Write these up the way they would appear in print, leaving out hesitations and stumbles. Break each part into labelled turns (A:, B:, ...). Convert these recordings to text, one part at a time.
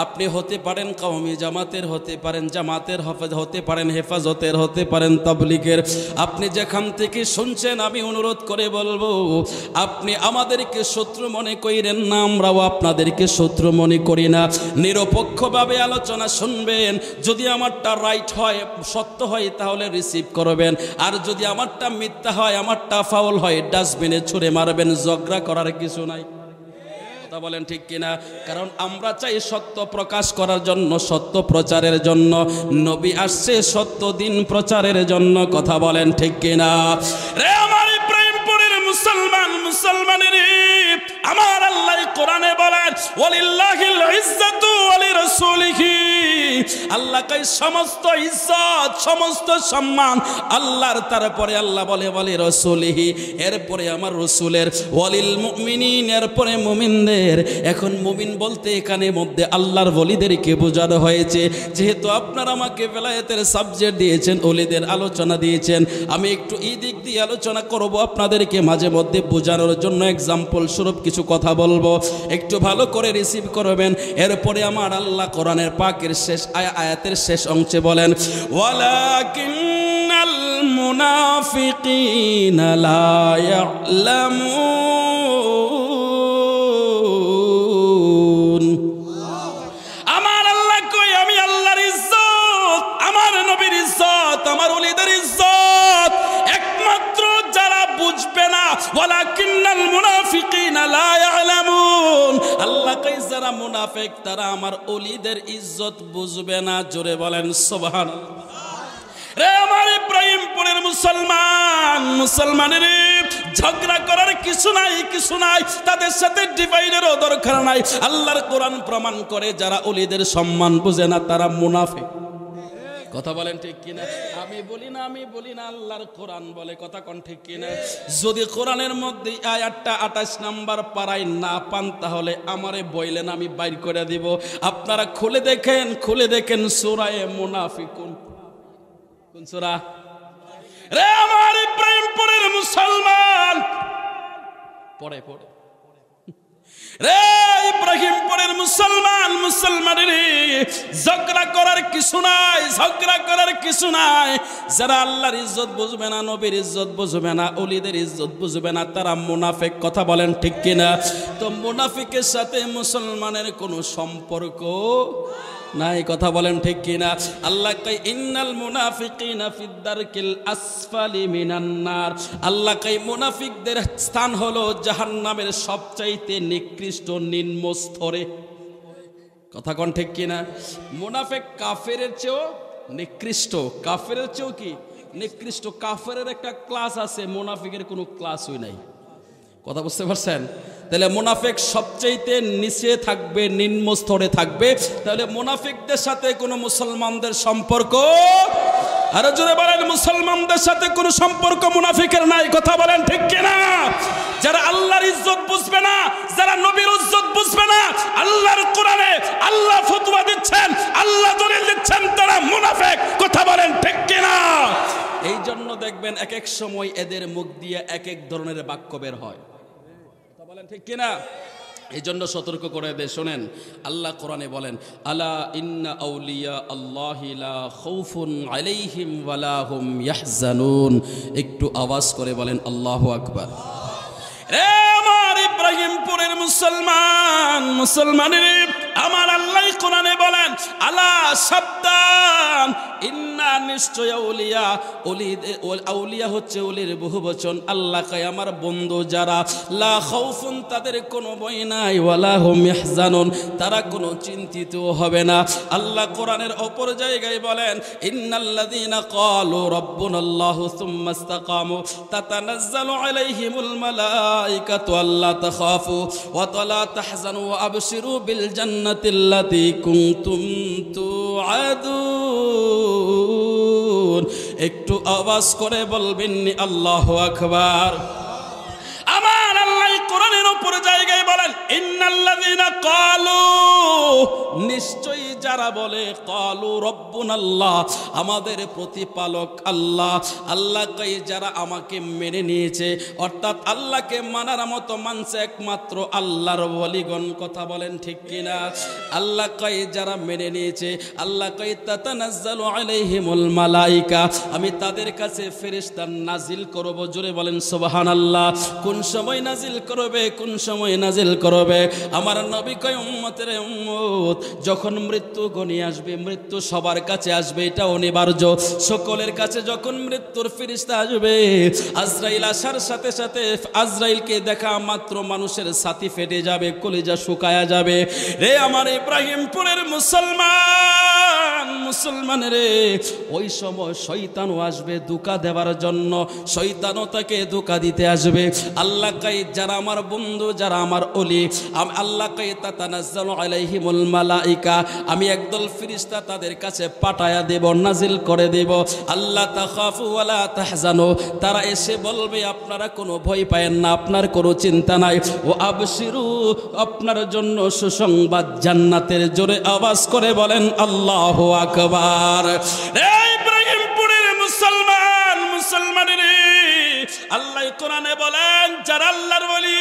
A: আপনি হতে পারেন কওমি জামাতের, হতে পারেন জামাতের হতে পারেন হেফাজতের, হতে পারেন তাবলীগের। আপনি যেখান থেকে শুনছেন আমি অনুরোধ করে বলবো, আপনি আমাদেরকে শত্রু মনে করেন না, আমরাও আপনাদেরকে শত্রু মনে করি না। নিরপেক্ষভাবে আলোচনা শুনবেন। যদি আমারটা রাইট হয়, সত্য হয়, তাহলে রিসিভ করবেন। আর যদি আমারটা মিথ্যা হয়, আমারটা ফাউল হয়, ডাস্টবিনে ছুঁড়ে মারবেন। ঝগড়া করার কিছু নাই। বলেন ঠিক কিনা? কারণ আমরা চাই সত্য প্রকাশ করার জন্য, সত্য প্রচারের জন্য। নবী আসছে সত্য দিন প্রচারের জন্য। কথা বলেন ঠিক কিনা? রে আমার ইব্রাহিমপুরের মুসলমান, মুসলমানের আমার আল্লাহ কোরআনে বলেন, ওয়ালিল্লাহিল ইজ্জাতু ওয়া লিরাসূলিহি। আল্লাহকে সমস্ত ইজ্জত, সমস্ত সম্মান আল্লাহর। তারপরে আল্লাহ বলে ওয়ালি রাসূলিহি, এরপরে আমার রাসূলের। ওয়ালিল মুমিনিন, এরপরে মুমিনদের। এখন মুমিন বলতে এখানে মধ্যে আল্লাহর ওলিদেরকে বোঝানো হয়েছে। যেহেতু আপনারা আমাকে বেলায়েতের সাবজেক্ট দিয়েছেন, ওলিদের আলোচনা দিয়েছেন, আমি একটু এই দিক দিয়ে আলোচনা করব আপনাদেরকে মাঝে মধ্যে বোঝানোর জন্য। এক্সাম্পল স্বরূপ কিছু কথা বলবো, একটু ভালো করে রিসিভ করবেন। এরপরে আমার আল্লাহ কোরআনের পাকের শেষ আয়াতের শেষ অংশে বলেন, ওয়ালাকিন্নাল মুনাফিকিনা লা ইয়ালামুন। আমার আল্লাহ কই, আমি আল্লাহর ইজ্জত, আমার নবীর ইজ্জত, আমার ওলিদের ইজ্জত একমাত্র যারা বুঝবে না, ওয়ালাকিন্নাল মুনাফিকিনা লা ইয়ালামুন। আল্লাহ কই যারা মুনাফিক তারা আমার ওলিদের ইজ্জত বুঝবে না। জোরে বলেন সুবহানাল্লাহ। রে আমার ইব্রাহিমপুরের মুসলমান, মুসলমানের ঝগড়া করার কিছু নাই, কিছু নাই। তাদের সাথে ডিভাইডেরও দরকার নাই। আল্লাহর কোরআন প্রমাণ করে যারা ওলিদের সম্মান বুঝে না তারা মুনাফিক। কথা বলেন ঠিক কিনা? আমি বলি না, আমি বলি না, আল্লাহর কোরআন বলে। কথা কোন ঠিক কিনা? যদি কোরআনের মধ্যে আয়াতটা 28 নাম্বার পারায় না পান তাহলে আমারে বইলেন, আমি বাইর করে দিব। আপনারা খুলে দেখেন, খুলে দেখেন সূরা মুনাফিকুন। কোন সূরা? রে আমার ইব্রাহিমপুরের মুসলমান, পড়ে পড়ে রে ইব্রাহিমপুরের মুসলমান, মুসলমানের ঝগড়া করার কিছু নাই, ঝগড়া করার কিছু নাই। যারা আল্লাহর ইজ্জত বুঝবে না, নবীর ইজ্জত বুঝবে না, ওলিদের ইজ্জত বুঝবে না, তারা মুনাফিক। কথা বলেন ঠিক কিনা? তো মুনাফিকের সাথে মুসলমানের কোনো সম্পর্ক নাই। কথা বলেন ঠিক কিনা? আল্লাহ কয় ইন্নাল মুনাফিকিনা ফিদ দারকিল আসফালি মিনান নার। আল্লাহ কয় মুনাফিকদের স্থান হলো জাহান্নামের সবচাইতে নিকৃষ্ট নিম্ন স্তরে। কথা কোন ঠিক কিনা? মুনাফিক কাফেরের চেয়েও নিকৃষ্ট, কাফেরের চেয়েও কি নিকৃষ্ট। কাফেরের একটা ক্লাস আছে, মুনাফিকের কোনো ক্লাসই নাই। কথা বুঝতে পারছেন? তাহলে মুনাফিক সবচাইতে নিচে থাকবে, নিম্ন স্তরে থাকবে। তাহলে মুনাফিকদের সাথে কোনো মুসলমানদের সম্পর্ক, আরো জোরে বলেন, মুসলমানদের সাথে কোনো সম্পর্ক মুনাফিকের নাই। কথা বলেন ঠিক কিনা? যারা আল্লাহর ইজ্জত বুঝবে না, যারা নবীর ইজ্জত বুঝবে না, আল্লাহর কোরআনে আল্লাহ ফতোয়া দিচ্ছেন, আল্লাহ দলিল দিচ্ছেন, তারা মুনাফিক। কথা বলেন ঠিক কিনা? এই জন্য দেখবেন এক এক সময় এদের মুখ দিয়ে এক এক ধরনের বাক্য বের হয়। বলেন ঠিক কিনা? এই জন্য সতর্ক করে দে। শোনেন, আল্লাহ কোরআনে বলেন, আলা ইন্না আউলিয়া আল্লাহি লা খাউফুন আলাইহিম ওয়ালা হুম ইয়াহজানুন। একটু আওয়াজ করে বলেন আল্লাহু আকবার। রে আমার ইব্রাহিমপুরের মুসলমান, মুসলমানের আমার আল্লাহ কোরআনে বলেন, আলা সাবধান, ইন্না নিশ্চয় আউলিয়া, আউলিয়া হচ্ছে ওলির বহুবচন। আল্লাহ কয় আমার বন্ধু যারা, লা খাউফুন তাদের কোনো ভয় নাই, ওয়ালা হুম ইয়াহজানুন তারা কোনো চিন্তিত হবে না। আল্লাহ কোরআনের অপর জায়গায় বলেন, ইন্নাল্লাযীনা ক্বালু রাব্বুনাল্লাহু সুম্মা ইসতাকামু তাতানাজ্জালু আলাইহিমুল মালাইকাতু আল্লা তাখাফু ওয়া লা তাহজানু ওয়া আবশিরু বিল জান্নাতিল্লাতী কুনতুম তুআদুন। একটু আওয়াজ করে বলবেন আল্লাহু আকবার। আমার আল্লাহ কোরআনের উপর জায়গায় বলেন, বলেন ইন্নাল্লাযীনা ক্বালু, নিশ্চয়ই যারা বলে ক্বালু রব্বুনাল্লাহ, আমাদের প্রতিপালক আল্লাহ, আল্লাহকে যারা আমাকে মেনে নিয়েছে, অর্থাৎ আল্লাহকে মানার মতো মানছে একমাত্র আল্লাহর ওয়ালিগণ। কথা বলেন ঠিক কিনা? আল্লাহকে যারা মেনে নিয়েছে, আল্লাহকে তাতানাজ্জালু আলাইহিমুল মালাইকা, আমি তাদের কাছে ফেরেশতা নাজিল করব। জোরে বলেন সুবহানাল্লাহ। কোন সময় নাজিল করবে? কোন সময় নাজিল করবে? আমার নবী কয় উম্মতের উম্মত, যখন মৃত্যু ঘনিয়ে আসবে, মৃত্যু সবার কাছে আসবে, এটা অনিবার্য। সকলের কাছে যখন মৃত্যুর ফেরেশতা আসবে, আজরাইল আসার সাথে সাথে আজরাইলকে দেখা মাত্র মানুষের ছাতি ফেটে যাবে, কলিজা শুকায়া যাবে। রে আমার ইব্রাহিমপুরের মুসলমান রে, ওই সময় শয়তানও আসবে ধোঁকা দেওয়ার জন্য, শয়তানও তাকে ধোঁকা দিতে আসবে। আল্লাহকে যারা আমার বন্ধু, যারা আমার ওলি, আল্লাহকে তাতানাজ্জালু আলাইহিমুল মালাইকা, আমি একদল ফেরেশতা তাদের কাছে পাঠায়া দেব, নাজিল করে দেব। আল্লাহ তাখাফু ওয়ালা তাহজানু, তারা এসে বলবে আপনারা কোনো ভয় পায়েন না, আপনার কোনো চিন্তা নাই। ও আবশিরু, আপনার জন্য সুসংবাদ জান্নাতের। জোরে আওয়াজ করে বলেন আল্লাহু আকবার। ইব্রাহিমপুরের মুসলমানের আল্লাহ কোরআনে বলেন যারা আল্লাহর ওলি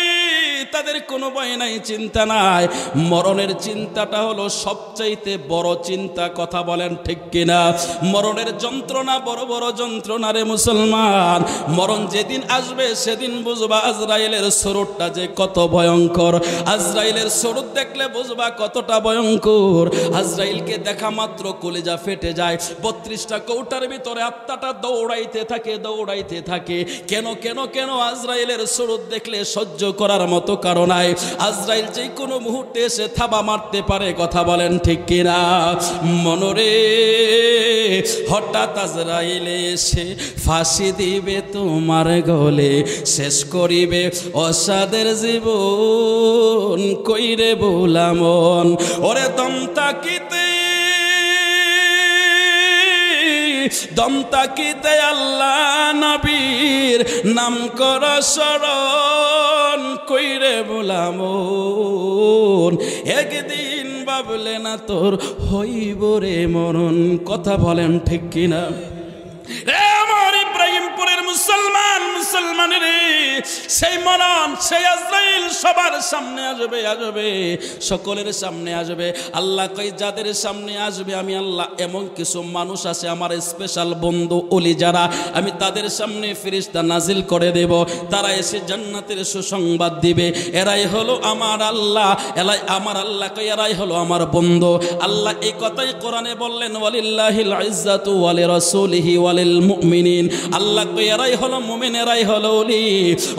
A: তাদের কোনো ভয় নাই, চিন্তা নাই। মরণের চিন্তাটা হলো সবচাইতে বড় চিন্তা। কথা বলেন ঠিক কিনা? মরণের যন্ত্রণা বড় বড় যন্ত্রণা রে মুসলমান। মরণ যেদিন আসবে সেদিন বুঝবা আজরাইলের সুরতটা যে কত ভয়ঙ্কর। আজরাইলের সুরত দেখলে বুঝবা কতটা ভয়ঙ্কর। আজরাইলকে দেখা মাত্র কলিজা ফেটে যায়। 32টা কৌটার ভিতরে আত্মাটা দৌড়াইতে থাকে। কেন কেন কেন? আজরাইলের সুরত দেখলে সহ্য করার মতো কারণ নাই। আজরাইল যে কোনো মুহূর্তে এসে থাবা মারতে পারে। কথা বলেন ঠিক কিনা? মনরে হঠাৎ আজরাইল এসে ফাঁসি দিবে তোমার গলে, শেষ করিবে অসাদের জীবন, কইরে বলামন। ওরে দম তাকিতে আল্লাহ নবীর নাম কর স্মরণ, কইরে বলামন। একদিন ভাবলে না তোর হইব রে মরণ। কথা বলেন ঠিক কিনা? রে আমার ইব্রাহিমপুরের মুসলমান রে, সেই মরণ, সেই আজরাইল সবার সামনে আসবে, সকলের সামনে আসবে। আল্লাহ কই যাদের সামনে আসবে আমি আল্লাহ এমন কিছু মানুষ আছে আমার স্পেশাল বন্ধু ওলি যারা, আমি তাদের সামনে ফেরেশতা নাজিল করে দেব। তারা এসে জান্নাতের সুসংবাদ দিবে। এরাই হলো আমার আল্লাহ, এরাই হলো আমার বন্ধু। আল্লাহ এই কথাই কোরআনে বললেন ওয়ালিল্লাহিল ইজ্জাতু ওয়া লিরাসূলিহি ওয়া লিল মুমিনিন। আল্লাহ কই এরাই হলো মুমিন, এরাই হলো ওলি।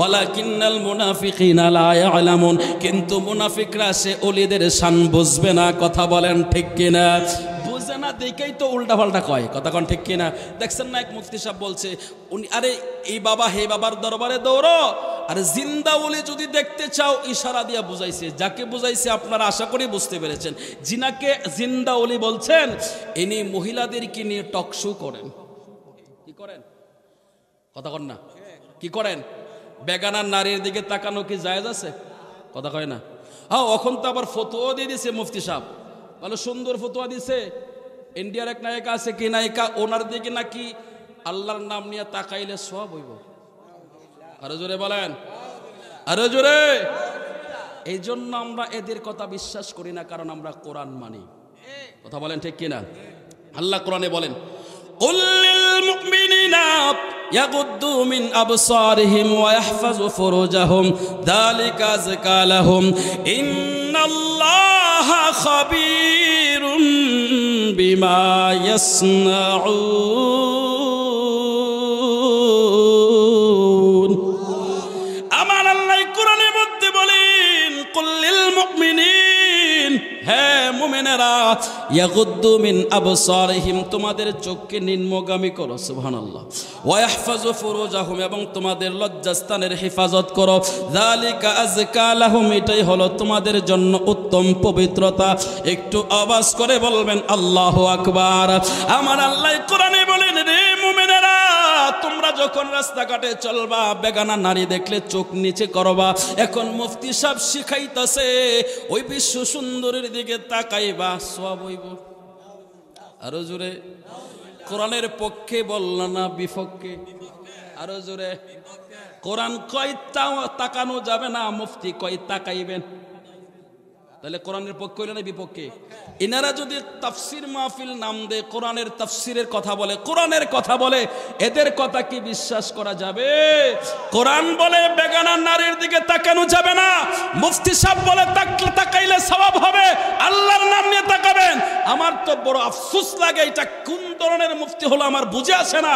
A: ওয়ালাকিন্নাল মুনাফিকিনা লা ইয়ালামুন, কিন্তু মুনাফিকরা সে ওলিদের শান বুঝবে না। কথা বলেন ঠিক কিনা? বুঝে না দেখেই তো উল্টা পাল্টা কয়। কথা কোন ঠিক কিনা? দেখছেন না এক মুফতি সাহেব বলছে, উনি আরে এই বাবা হে বাবার দরবারে দৌড়ো, আর জিন্দা ওলি যদি দেখতে চাও ইশারা দিয়া বুঝাইছে। যাকে বুঝাইছে আপনারা আশা করি বুঝতে পেরেছেন। জিনাকে জিন্দা ওলি বলছেন, ইনি মহিলাদেরকে নিয়ে টক শো করেন। কি করেন? কথা কন না, কি করেন? বেগানার নারীর দিকে তাকানো কি জায়েজ আছে? কথা কয় না? হ্যাঁ, এখন তো আবার ফতোয়া দিয়ে দিছে মুফতি সাহেব, ভালো সুন্দর ফতোয়া দিছে। ইন্ডিয়ার এক নায়িকা আছে, কি নায়িকা, ওনার দিকে নাকি আল্লাহর নাম নিয়ে তাকাইলে সব হইব। আরো জোরে বলেন, আরো জোরে। এই জন্য আমরা এদের কথা বিশ্বাস করি না, কারণ আমরা কোরআন মানি। কথা বলেন ঠিক কিনা? আল্লাহ কোরআনে বলেন قل للمؤمنين يغضوا من أبصارهم ويحفظوا فروجهم ذلك أزكى لهم إن الله خبير بما يصنعون। আমার আল্লাহ কোরআনের মধ্যে বলেন قل للمؤمنين, হ্যাঁ মুমিনেরা ইয়াগুদ্দু মিন আবসারিহিম, তোমাদের চোখকে নিম্নগামী করো, সুবহানাল্লাহ, ওয়া ইয়াহফাজু ফুরুজাহুম, এবং তোমাদের লজ্জাস্থানের হেফাজত করো, যালিকা আযকা লাহুম, এটাই হলো তোমাদের জন্য উত্তম পবিত্রতা। একটু আওয়াজ করে বলবেন আল্লাহু আকবার। আমার আল্লাহ কোরআনে বলেন, রে মুমিনেরা, তোমরা যখন রাস্তাঘাটে চলবা, বেগানা নারী দেখলে চোখ নিচে করবা। এখন মুফতি সাহেব শিখাইতাছে ওই বিশ্ব সুন্দরীর দিকে তাকাইবা, সওয়াব হইব। আরো জোরে, কোরআনের পক্ষে বলল না বিপক্ষে? আরো জোরে। কোরআন কয় তাকানো যাবে না, মুফতি কয় তাকাইবেন। তাহলে কোরআনের পক্ষে হইল না বিপক্ষে? ইনারা যদি তাফসির মাহফিল নাম দেয়, কোরআনের তাফসিরের কথা বলে, কোরআনের কথা বলে, এদের কথা কি বিশ্বাস করা যাবে? কোরআন বলে বেগানা নারীর দিকে তাকানো যাবে না, মুফতি সাহেব বলে তাকাইলে সওয়াব হবে, আল্লাহর নাম নিয়ে তাকাবেন। আমার তো বড় আফসোস লাগে, এটা কোন ধরনের মুফতি হলো আমার বুঝে আসে না।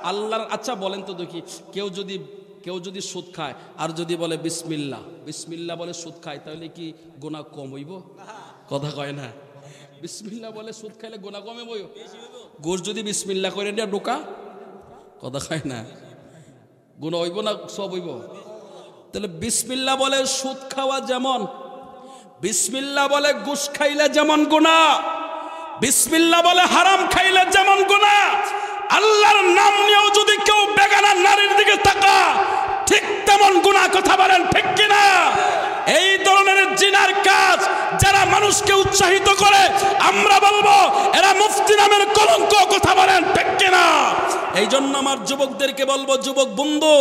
A: আল্লাহর, আচ্ছা বলেন তো দেখি, কেউ যদি সুদ খায় আর যদি বলে বিসমিল্লাহ, বিসমিল্লাহ বলে সুদ খায়, তাহলে কি গুনাহ কম হইব? কথা কয় না। বিসমিল্লাহ বলে সুদ খাইলে গুনাহ কমে বইব? গোশ যদি বিসমিল্লাহ করে নিয়ে ঢোকা, কথা কয় না, গুনাহ হইব না সব হইব? তাহলে বিসমিল্লাহ বলে সুদ খাওয়া যেমন, বিসমিল্লাহ বলে গোশ খাইলে যেমন গুনাহ, বিসমিল্লাহ বলে হারাম খাইলে যেমন গুনাহ, আল্লাহর নাম নিয়েও যদি কেউ বেগানা নারীর দিকে তাকা, ঠিক তেমন গুনাহ। কথা বলেন ঠিক কিনা? এই ধরনের জিনার কাজ যারা মানুষকে উৎসাহিত করে, আমরা বলবো এরা মুফতি নামের কলঙ্ক। কথা বলেন ঠিক কিনা? এই জন্য আমার যুবকদেরকে বলবো, যুবক বন্ধু,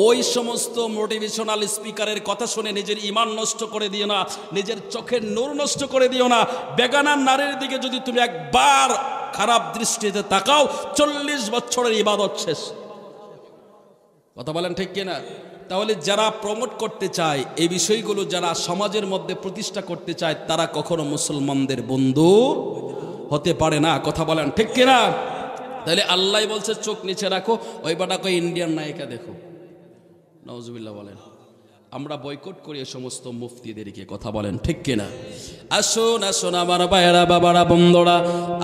A: ওই সমস্ত মোটিভেশনাল স্পিকারের কথা শুনে নিজের ঈমান নষ্ট করে দিও না, নিজের চোখের নূর নষ্ট করে দিও না। বেগানা নারীর দিকে যদি তুমি একবার খারাপ দৃষ্টিতে তাকাও, 40 বছরের ইবাদত শেষ। কথা বলেন ঠিক কিনা? তাহলে যারা প্রমোট করতে চায় এই বিষয়গুলো, যারা সমাজের মধ্যে প্রতিষ্ঠা করতে চায়, তারা কখনো মুসলমানদের বন্ধু হতে পারে না। কথা বলেন ঠিক কিনা? তাহলে আল্লাহ বলছে চোখ নিচে রাখো, ওই বাটাকে ইন্ডিয়ান নায়িকা দেখো। নাউজুবিল্লাহ বলেন। আমরা বয়কট করি এই সমস্ত মুফতিদেরকে। কথা বলেন ঠিক কিনা? আসুন আসুন আমার ভাইয়েরা, বাবারা, বন্ধুরা,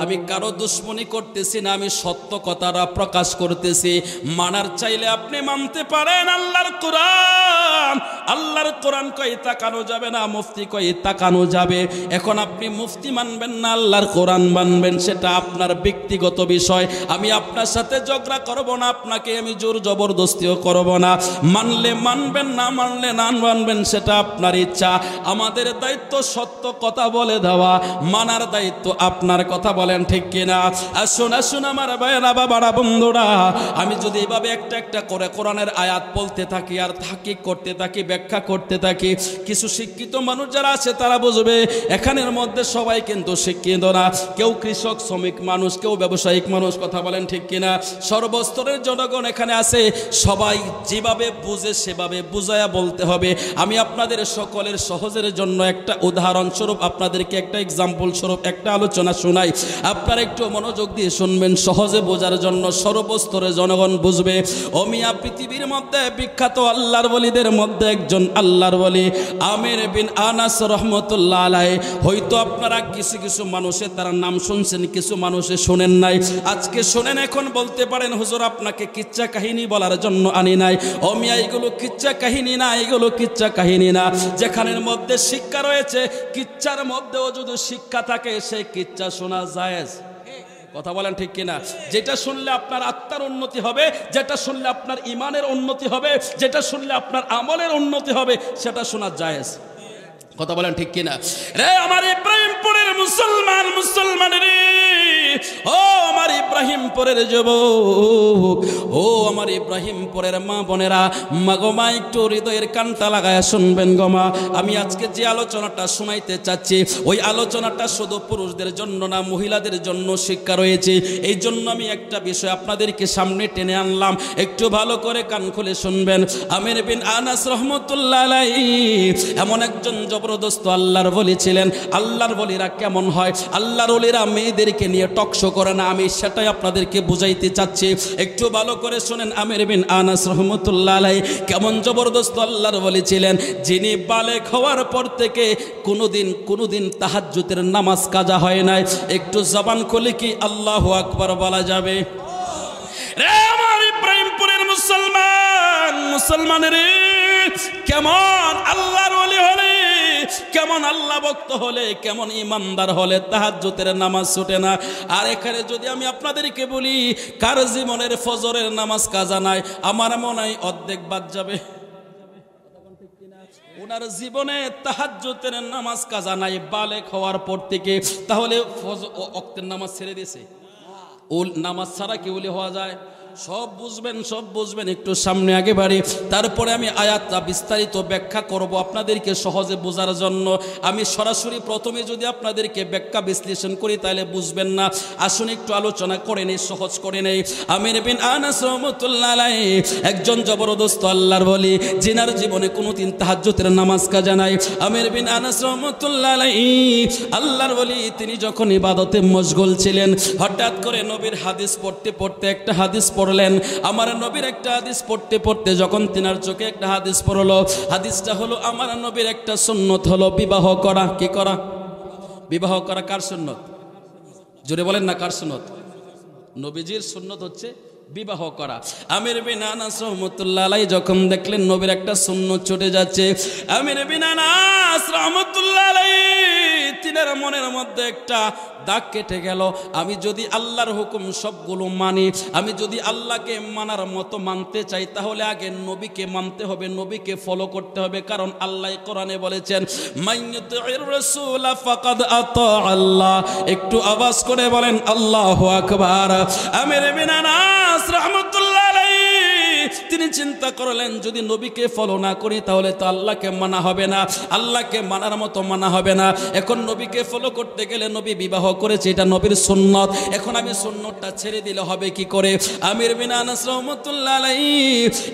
A: আমি কারো দুশ্মনী করতেছি না, আমি সত্য কথাটা প্রকাশ করতেছি। মানার চাইলে আপনি মানতে পারেন আল্লাহর কোরআন। আল্লাহর কোরআন কই তাকানো যাবে না, মুফতি কই তাকানো যাবে। এখন আপনি মুফতি মানবেন না আল্লাহর কোরআন মানবেন, সেটা আপনার ব্যক্তিগত বিষয়। আমি আপনার সাথে ঝগড়া করব না, আপনাকে আমি জোর জবরদস্তিও করব না। মানলে মানবেন, না মানলে না মানবেন, সেটা আপনার ইচ্ছা। আমাদের দায়িত্ব সত্য কথা বলে দেওয়া, মানার দায়িত্ব আপনার। কথা বলেন ঠিক কিনা? আসুন আসুন আমার ভাইয়েরা, বাবারা, বন্ধুরা, আমি যদি এভাবে একটা একটা করে কোরআনের আয়াত বলতে থাকি আর তাহকিক করতে থাকি, ব্যাখ্যা করতে থাকি, কিছু শিক্ষিত মানুষ যারা আছে তারা বুঝবে এখানের মধ্যে সবাই কিন্তু শিক্ষিত না। কেউ কৃষক শ্রমিক মানুষ, কেউ ব্যবসায়িক মানুষ। কথা বলেন ঠিক কিনা? সর্বস্তরের জনগণ এখানে আছে, সবাই যেভাবে বুঝে সেভাবে বুঝায়া বলতে হবে। আমি আপনাদের সকলের সহজের জন্য একটা উদাহরণস্বরূপ, আপনাদেরকে একটা এক্সাম্পল স্বরূপ একটা আলোচনা শোনাই। আপনারা একটু মনোযোগ দিয়ে শুনবেন, সহজে বোঝার জন্য, সর্বস্তরের জনগণ বুঝবে। ও মিয়া, পৃথিবীর মধ্যে বিখ্যাত আল্লাহর ওলিদের মধ্যে একজন আল্লাহর ওলি আমির বিন আনাস রহমতুল্লাহ আলাইহি। হয়তো আপনারা কিছু কিছু মানুষের তার নাম শুনছেন, কিছু মানুষে শোনেন নাই। আজকে শোনেন, এখন বলতে পারেন হুজুর আপনাকে কিচ্ছা কাহিনী বলার জন্য আনি নাই। ও মিয়া, এগুলো কিচ্ছা কাহিনী না, এগুলো কিচ্ছা কাহিনী না। যেখানের মধ্যে শিক্ষা রয়েছে, কিচ্ছার মধ্যেও যদি শিক্ষা থাকে, সেই কিচ্ছা শোনা জায়েজ। কথা বলেন ঠিক কিনা? যেটা শুনলে আপনার আত্মার উন্নতি হবে, যেটা শুনলে আপনার ইমানের উন্নতি হবে, যেটা শুনলে আপনার আমলের উন্নতি হবে, সেটা শোনা জায়েজ। কথা বলেন ঠিক কিনা? রে আমার ইব্রাহিমপুরের মুসলমান, মুসলমান রে, ও আমার ইব্রাহিমপুরের যুবক, ও আমার ইব্রাহিমপুরের মা বোনেরা, মা গো মা, একটু হৃদয়ের কানটা লাগায় শুনবেন গো মা। আমি আজকে যে আলোচনাটা শোনাইতে চাচ্ছি, ওই আলোচনাটা শুধু পুরুষদের জন্য না, মহিলাদের জন্য শিক্ষা রয়েছে। এই জন্য আমি একটা বিষয় আপনাদেরকে সামনে টেনে আনলাম, একটু ভালো করে কান খুলে শুনবেন। আমির বিন আনাস রহমতুল্লাহ আলাইহি এমন একজন জবরদস্ত আল্লাহর ওলি ছিলেন। আল্লাহর ওলিরা কেমন হয়? আল্লাহর ওলিরা মেয়েদেরকে নিয়ে টকশো করে না, আমি সেটাই আপনাদেরকে আপনাদেরকে বুঝাইতে চাচ্ছি, একটু ভালো করে শোনেন। আমির বিন আনাস রহমতুল্লাহ আলাইহি কেমন জবরদস্ত আল্লাহর ওলি ছিলেন, যিনি বালেগ হওয়ার পর থেকে কোনোদিন তাহাজ্জুদের নামাজ কাজা হয় নাই। একটু জবান খুলে কি আল্লাহু আকবার বলা যাবে? রে আমার ইব্রাহিমপুরের মুসলমান রে, কেমন আল্লাহর ওলি হলে, কেমন আল্লাহ ভক্ত হলে, কেমন ইমানদার হলে তাহাজ্জুদের নামাজ ছুটে না। আর এখানে যদি আমি আপনাদেরকে বলি কার জীবনের ফজরের নামাজ কাজা নাই, আমার মনে হয় অর্ধেক বাদ যাবে। ওনার জীবনে তাহাজ্জুদের নামাজ কাজা নাই বালেগ হওয়ার পর থেকে। তাহলে ওয়াক্তের নামাজ ছেড়ে দিয়েছে। নামাজ ছাড়া কি ওলি হওয়া যায়? সব বুঝবেন। একটু সামনে আগে বাড়ি, তারপরে আমি আয়াতটা বিস্তারিত ব্যাখ্যা করব আপনাদেরকে সহজে বোঝার জন্য। আমি সরাসরি প্রথমে যদি আপনাদেরকে ব্যাখ্যা বিশ্লেষণ করি তাহলে বুঝবেন না। আসুন একটু আলোচনা করে নেই, সহজ করে নেই। আমির বিন আনাস রাহমাতুল্লাহ আলাইহি একজন জবরদস্ত আল্লাহর ওলি, যিনার জীবনে কোনোদিন তাহাজ্জুদের নামাজ কাজা নাই। আমির বিন আনাস রাহমাতুল্লাহ আলাইহি আল্লাহর ওলি, তিনি যখন ইবাদতে মশগুল ছিলেন, হঠাৎ করে নবীর হাদিস পড়তে একটা হাদিস পড়লেন। আমার নবীর একটা হাদিস পড়তে যখন তিনার চোখে একটা হাদিস পড়লো, হাদিসটা হলো আমার নবীর একটা সুন্নত হলো বিবাহ করা। কি করা? বিবাহ করা। কার সুন্নত? জোরে বলেন না, কার সুন্নত? নবীজির সুন্নত হচ্ছে বিবাহ করা। আমির বিন আনাস রাহমাতুল্লাহ আলাইহি যখন দেখলেন নবীর একটা সুন্নত ছুটে যাচ্ছে, আমির বিন আনাস রাহমাতুল্লাহ আলাইহি তিনার মনের মধ্যে একটা দাগ কেটে গেল। আমি যদি আল্লাহর হুকুম সবগুলো মানি, আমি যদি আল্লাহকে মানার মতো মানতে চাই, তাহলে আগে নবীকে মানতে হবে, নবীকে ফলো করতে হবে। কারণ আল্লাহ কোরআনে বলেছেন, মাইয়ুতির রাসূল ফাকাদ আতা আল্লাহ। একটু আওয়াজ করে বলেন আল্লাহু আকবার। আমির বিন আনাস রাহমাতুল্লাহ আলাইহি তিনি চিন্তা করলেন, যদি নবীকে ফলো না করি তাহলে তো আল্লাহকে মানা হবে না, আল্লাহকে মানার মতো মানা হবে না। এখন নবীকে ফলো করতে গেলে, নবী বিবাহ করেছে, এটা নবীর সুন্নত, এখন আমি সুন্নতটা ছেড়ে দিলে হবে কি করে? আমির বিন আনাস রাহমাতুল্লাহ আলাইহি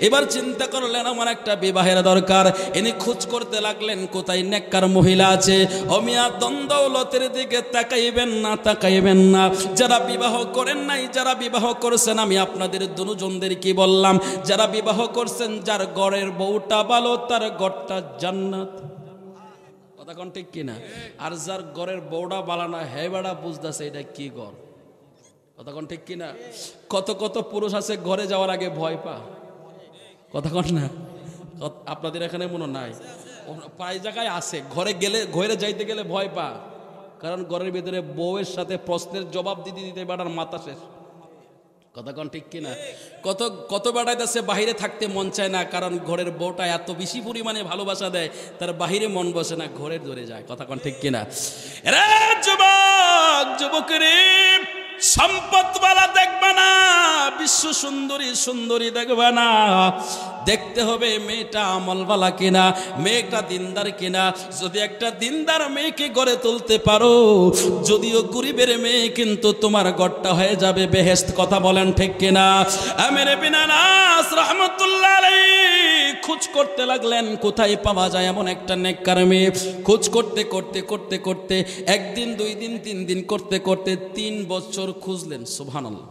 A: এবার চিন্তা করলেন, আমার একটা বিবাহের দরকার। ইনি খোঁজ করতে লাগলেন কোথায় নেককার মহিলা আছে। অমিয়া দন্দৌলতের দিকে তাকাইবেন না। যারা বিবাহ করেন নাই, যারা বিবাহ করেছেন, আমি আপনাদের দুজনদের কি বললাম, যারা বিবাহ করছেন, যার ঘরের বউটা ভালো তার ঘরটা জান্নাত। কথা কোন ঠিক কিনা? আর যার ঘরের বউটা ভালো না, হে বেড়া বুঝতেছে এটা কি ঘর। কথা কোন ঠিক কিনা? কত পুরুষ আছে ঘরে যাওয়ার আগে ভয় পা। কথা কোন না? আপনাদের এখানে মনে নাই? প্রায় জায়গায় আছে, ঘরে যাইতে গেলে ভয় পা। কারণ ঘরের ভিতরে বউয়ের সাথে প্রশ্নের জবাব দিতে বেড়ার মাথা শেষ। কথা কোন ঠিক কিনা? কত বেড়াইতেছে বাহিরে থাকতে মন চায় না, কারণ ঘরের বউটা এত বেশি পরিমাণে ভালোবাসা দেয়, তার বাহিরে মন বসে না, ঘরে ধরে যায়। কথা কোন ঠিক কিনা? রে যুবক রে, সম্পদওয়ালা দেখবা না, বিশ্ব সুন্দরী দেখবা না, দেখতে হবে মেয়েটা আমলওয়ালা কিনা, মেয়েটা দিনদার কিনা। যদি একটা দিনদার মেয়েকে গড়ে তুলতে পারো, যদিও গরিবের মেয়ে, কিন্তু তোমার ঘরটা হয়ে যাবে বেহেশত। কথা বলেন ঠিক কিনা? আমির বিন আনাস রাহমাতুল্লাহ আলাইহি খোঁজ করতে লাগলেন কোথায় পাওয়া যায় এমন একটা নেককার মেয়ে। খোঁজ করতে একদিন, 2 দিন, 3 দিন করতে 3 বছর খুঁজলেন। সুবহানাল্লাহ।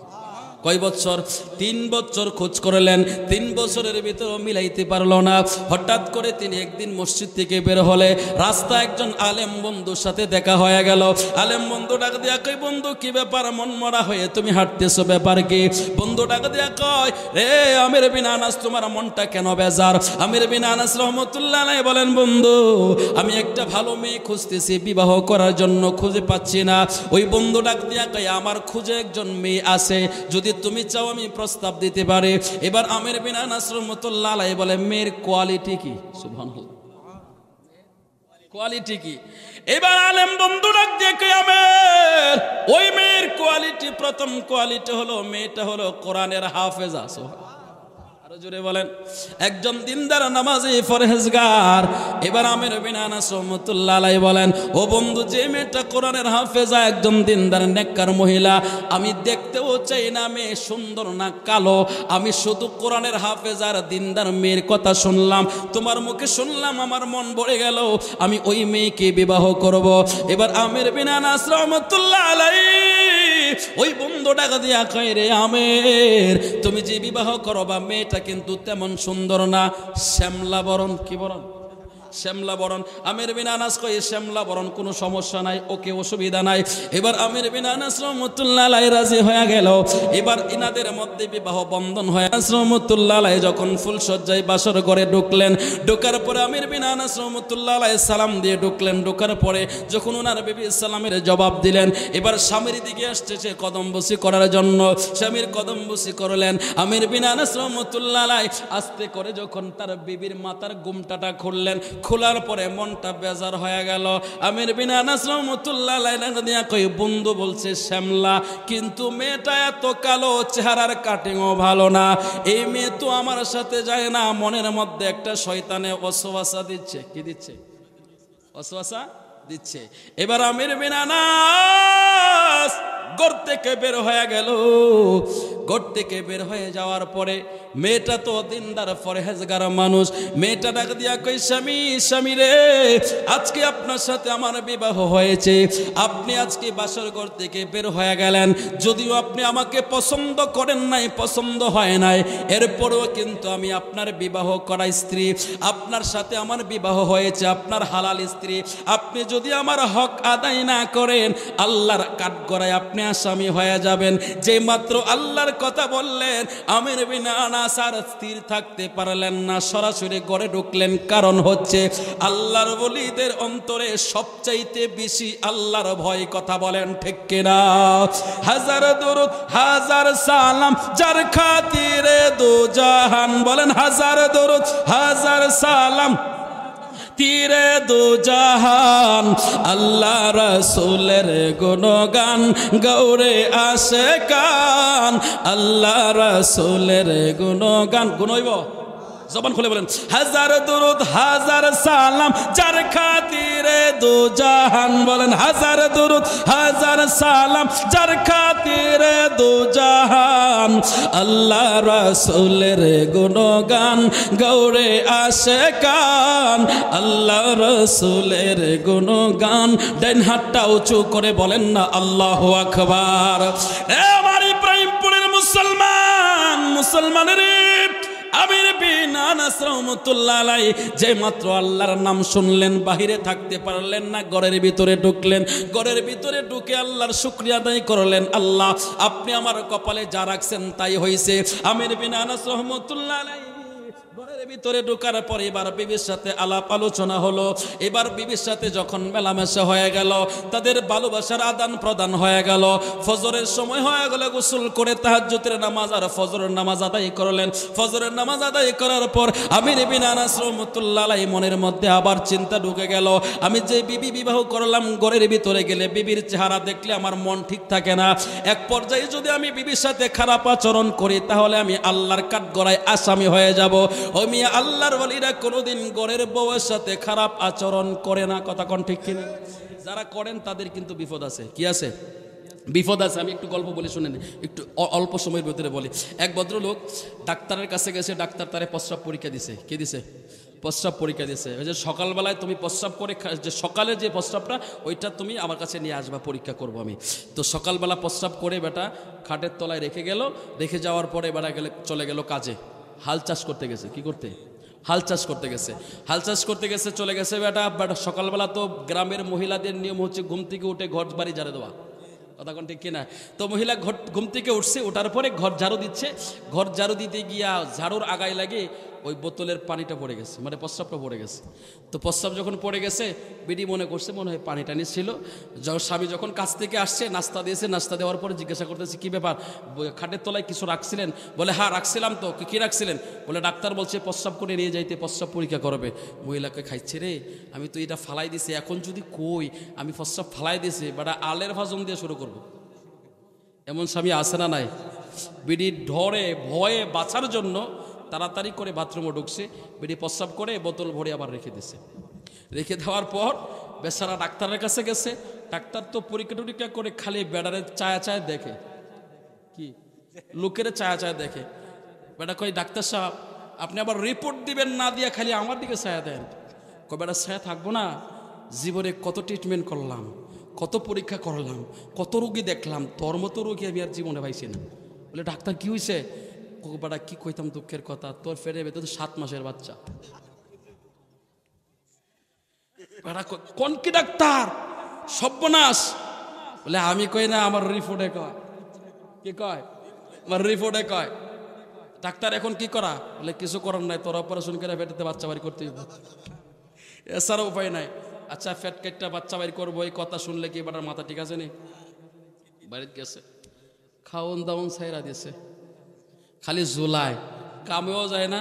A: কয় বছর? 3 বছর খোঁজ করলেন। 3 বছরের ভিতরে মিলাইতে পারলো না। হঠাৎ করে তিনি একদিন মসজিদ থেকে বের হলে রাস্তা একজন আলেম বন্ধুর সাথে দেখা হয়ে গেল। আলেম বন্ধু ডাক দিয়া কই, বন্ধু কি ব্যাপার, মন মরা হয়ে তুমি হাঁটতেছো, ব্যাপার কি? বন্ধু ডাক দিয়া কয়, রে আমির বিন আনাস, তোমার মনটা কেন বেজার? আমির বিন আনাস রাহমাতুল্লাহ আলাইহি বলেন, বন্ধু আমি একটা ভালো মেয়ে খুঁজতেছি, বিবাহ করার জন্য খুঁজে পাচ্ছি না। ওই বন্ধু ডাক দিয়া কয়, আমার খুঁজে একজন মেয়ে আছে, যদি তুমি চাও আমি প্রস্তাব দিতে পারি। এবার আমির বিন আনাস রাহমাতুল্লাহ আলাইহি বলে, মেয়ের কোয়ালিটি কি? সুবহানাল্লাহ, কোয়ালিটি কি? এবার আলেম বন্ধু ডাক দিয়ে কয়, আমের ওই মেয়ের কোয়ালিটি, প্রথম কোয়ালিটি হলো মেয়েটা হলো কোরআনের হাফেজা। আরো জোরে বলেন, একজন দিনদার নামাজি ফরহেজগার। এবার আমির বিন আনাস রাহমাতুল্লাহ আলাইহি বলেন, ও বন্ধু, যে মেয়েটা কোরআনের হাফেজা, একজন দিনদার নেককার মহিলা, আমি দেখতেও চাই না মেয়ে সুন্দর না কালো, আমি শুধু কোরআনের হাফেজার দিনদার মেয়ের কথা শুনলাম, তোমার মুখে শুনলাম, আমার মন ভরে গেল, আমি ওই মেয়েকে বিবাহ করব। এবার আমির বিন আনাস রাহমাতুল্লাহ আলাইহি ওই বন্ধু ডাকা দিয়া কয়, রে আমের, তুমি যে বিবাহ করবা মেয়েটা কিন্তু তেমন সুন্দর না, শ্যামলা বরণ। কি বরণ? শ্যামলা বরণ। আমির বিন আনাস কয়, শ্যামলা বরণ কোনো সমস্যা নাই, ওকে অসুবিধা নাই। এবার আমির বিন আনাস রাহমাতুল্লাহ আলাইহি রাজি হয়ে গেল। এবার ইনাদের মধ্যে বিবাহ বন্ধন হয়। আনাস রাহমাতুল্লাহ আলাইহি যখন ফুলসজ্জায় বাসর ঘরে ঢুকলেন, ঢোকার পরে আমির বিন আনাস রাহমাতুল্লাহ আলাইহি সালাম দিয়ে ঢুকলেন। ঢোকার পরে যখন ওনার বিবি সালামের জবাব দিলেন, এবার স্বামীর দিকে আসছে সে কদমবুসি করার জন্য। স্বামীর কদমবুসি করলেন। আমির বিন আনাস রাহমাতুল্লাহ আলাইহি আস্তে করে যখন তার বিবির মাথার ঘুমটাটা খুললেন, খোলার পরে মনটা বেজার হয়ে গেল। আমির বিন আনাস রাহমাতুল্লাহ আলাইহি দিয়া কই, বন্ধু বলছে শ্যামলা, কিন্তু মেয়েটা এত কালো, চেহারার কাটিংও ভালো না, এই মেয়ে তো আমার সাথে যায় না। মনের মধ্যে একটা শয়তানে ওয়াসওয়াসা দিচ্ছে। কি দিচ্ছে? ওয়াসওয়াসা দিচ্ছে। এবার আমির বিন আনাস ঘর থেকে বের হয়ে গেল। ঘর থেকে বের হয়ে যাওয়ার পরে মেয়েটা তো দিনদার পরহেজগার মানুষ, মেয়েটা ডাক দিয়া কই, স্বামী, স্বামী রে, আজকে আপনার সাথে আমার বিবাহ হয়েছে, আপনি আজকে বাসর ঘর থেকে বের হয়ে গেলেন, যদিও আপনি আমাকে পছন্দ করেন নাই, পছন্দ হয় নাই, এরপরেও কিন্তু আমি আপনার বিবাহ করা স্ত্রী, আপনার সাথে আমার বিবাহ হয়েছে, আপনার হালাল স্ত্রী। আপনি যদি আমার হক আদায় না করেন, আল্লাহর কাঠগড়ায় আপনি আসামি হয়ে যাবেন। যে মাত্র আল্লাহর কথা বললেন, আমির বিন আনাস আর স্থির থাকতে পারলেন না, সরাসরি ঘরে ঢুকলেন। কারণ হচ্ছে আল্লাহর ওলিদের অন্তরে সবচাইতে বেশি আল্লাহর ভয়। কথা বলেন ঠিক কিনা? হাজার দরুদ হাজার সালাম যার খাতিরে দো জাহান, বলেন হাজার দরুদ হাজার সালাম तीरे दो जहान अल्लाह रसूलेर गुणगान गौरे आशिकान अल्लाह रसूलेर गुणगान गुणइब जबान खुले बोलें हजार दुरूद हजार सालाम जार खातिरे दो जहान बोलें हजार दुरूद हजार सालाम जार खातिरे दो जहान अल्लाह रसूलेर गुणगान गौरे आशिकान अल्लाह रसूलेर गुणगान डाइन हाथटा उঁচু করে বলেন না আল্লাহু আকবার। এ আমার ইব্রাহিমপুরের মুসলমান মুসলমানের আমির বিন আনাস রাহমাতুল্লাহ আলাইহি যে মাত্র আল্লাহর নাম শুনলেন বাহিরে থাকতে পারলেন না, ঘরের ভিতরে ঢুকলেন। ঘরের ভিতরে ঢুকে আল্লাহর শুকরিয়া আদায় করলেন, আল্লাহ আপনি আমার কপালে যা রাখছেন তাই হয়েছে। আমির বিন আনাস রাহমাতুল্লাহ আলাইহি ঘরের ভিতরে ঢোকার পর এবার বিবির সাথে আলাপ আলোচনা হলো। এবার বিবির সাথে যখন মেলামেশা হয়ে গেল, তাদের ভালোবাসার আদান প্রদান হয়ে গেল। ফজরের সময় হয়ে গেল, গোসল করে তাহাজ্জুদের নামাজ আর ফজরের নামাজ আদায় করলেন। ফজরের নামাজ আদায় করার পর আমির বিন আনাস রাহমাতুল্লাহ আলাইহি মনের মধ্যে আবার চিন্তা ঢুকে গেল, আমি যে বিবি বিবাহ করলাম, ঘরের ভিতরে গেলে বিবির চেহারা দেখলে আমার মন ঠিক থাকে না। এক পর্যায়ে যদি আমি বিবির সাথে খারাপ আচরণ করি, তাহলে আমি আল্লাহর কাঠগড়ায় আসামি হয়ে যাব। ওই মিয়া আল্লাহর ওলিরা কোনোদিন ঘরের বউয়ের সাথে খারাপ আচরণ করে না। কথা কোন ঠিক কিনা? যারা করেন তাদের কিন্তু বিপদ আছে। কি আছে? বিপদ আছে। আমি একটু গল্প বলে শুনেন, একটু অল্প সময়ের ভিতরে বলি। এক ভদ্রলোক ডাক্তারের কাছে গেছে, ডাক্তার তারে প্রস্রাব পরীক্ষা দিছে। কি দিছে? প্রস্রাব পরীক্ষা দিছে। ওই যে সকালবেলায় তুমি প্রস্রাব করে যে সকালে যে প্রস্রাবটা ওইটা তুমি আমার কাছে নিয়ে আসবা, পরীক্ষা করব আমি। তো সকালবেলা প্রস্রাব করে বেটা খাটের তলায় রেখে গেল। রেখে যাওয়ার পরে বেটা চলে গেল কাজে, হাল চাষ করতে গেছে। কি করতে? হাল চাষ করতে গেছে। হাল চাষ করতে গেছে, চলে গেছে বেটা। সকালবেলা তো গ্রামের মহিলাদের নিয়ম হচ্ছে ঘুম থেকে উঠে ঘর বাড়ি ঝাড়ু দেওয়া। কথা কোন ঠিক কিনা? তো মহিলা ঘুম থেকে উঠছে, ওঠার পরে ঘর ঝাড়ু দিচ্ছে। ঘর ঝাড়ু দিতে গিয়া ঝাড়ুর আগায় লাগে ওই বোতলের পানিটা পড়ে গেছে, মানে প্রস্রাবটা পড়ে গেছে। তো প্রস্রাব যখন পড়ে গেছে, বিডি মনে করছে মনে হয় পানি টানি ছিল। স্বামী যখন কাছ থেকে আসছে, নাস্তা দিয়েছে। নাস্তা দেওয়ার পরে জিজ্ঞাসা করতেছে, কি ব্যাপার, খাটের তলায় কিছু রাখছিলেন? বলে হ্যাঁ রাখছিলাম। তো কি রাখছিলেন? বলে ডাক্তার বলছে প্রস্রাব করে নিয়ে যাইতে, প্রস্রাব পরীক্ষা করবে। মহিলাকে খাইছে রে, আমি তো এটা ফালাই দিছি, এখন যদি কই আমি প্রস্রাব ফালাই দিছি, বাটা আলের ভাজন দিয়ে শুরু করব। এমন স্বামী আছে না নাই? বিডি ধরে ভয়ে বাঁচার জন্য তাড়াতাড়ি করে বাথরুমে ঢুকছে। বেরিয়ে প্রস্রাব করে বোতল ভরে আবার রেখে দিছে। রেখে দেওয়ার পর বেচারা ডাক্তারের কাছে গেছে। ডাক্তার তো পরীক্ষা টরীক্ষা করে খালি বেড়ারে চায়া চায় দেখে, কি লোকের চায়া চায় দেখে। বেটা কই ডাক্তার সাহেব আপনি আবার রিপোর্ট দিবেন না দিয়া খালি আমার দিকে ছায়া দেন। কয় বেটা ছায়া থাকবো না, জীবনে কত ট্রিটমেন্ট করলাম, কত পরীক্ষা করলাম, কত রোগী দেখলাম, তোর মতো রোগী আমি আর জীবনে পাইছি না। বলে ডাক্তার কি হয়েছে? বাড়া কি কইতাম দুঃখের কথা, তোর ফেরে ভেতর 7 মাসের বাচ্চা। কোন কি ডাক্তার? সর্বনাশ। বলে আমি কই না, আমার রিপোর্টে কয়। কি কয়? আমার রিপোর্টে কয়। ডাক্তার এখন কি করা? বলে কিছু করার নাই, তোর অপারেশন করে পেটেতে বাচ্চা বাড়ি করতে হবে, এছাড়া উপায় নাই। আচ্ছা ফ্যাট কেটটা বাচ্চা বাড়ি করবো, এই কথা শুনলে কি বাটার মাথা ঠিক আছে নি? বাড়িতে গেছে, খাওন দাওন ছাইরা দিয়েছে, খালি জুলাই, কামেও যায় না,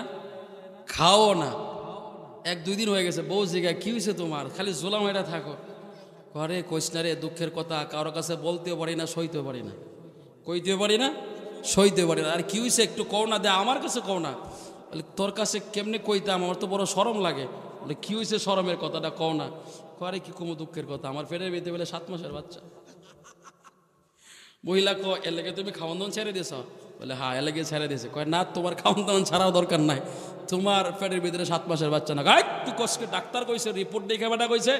A: খাও না। 1-2 দিন হয়ে গেছে, বউ জিগায় কি হয়েছে তোমার, খালি জোলা মেয়েটা থাকো। ঘরে কইস না রে, দুঃখের কথা কারো কাছে বলতেও পারি না, সইতেও পারি না, কইতেও পারি না, সইতেও পারি না। আর কি হয়েছে একটু কও না, দে আমার কাছে কও না। বলে তোর কাছে কেমনে কইতাম, আমার তো বড় শরম লাগে। বলে কি হয়েছে, শরমের কথাটা কও না। ঘরে কি কমো দুঃখের কথা, আমার ফেরে বেঁধে বলে 7 মাসের বাচ্চা। মহিলা ক এর লেগে তুমি খাওয়ান দাওয়ান ছেড়ে দিয়েছ? বলে হ্যাঁ এর লেগে ছেড়ে দিয়েছে। কয় না, তোমার খাওয়ান দাওয়ান ছাড়াও দরকার নাই, তোমার পেটের ভিতরে 7 মাসের বাচ্চা না। গাই তুই কষ্টে ডাক্তার কইছে, রিপোর্ট দেখে বেটা কইছে,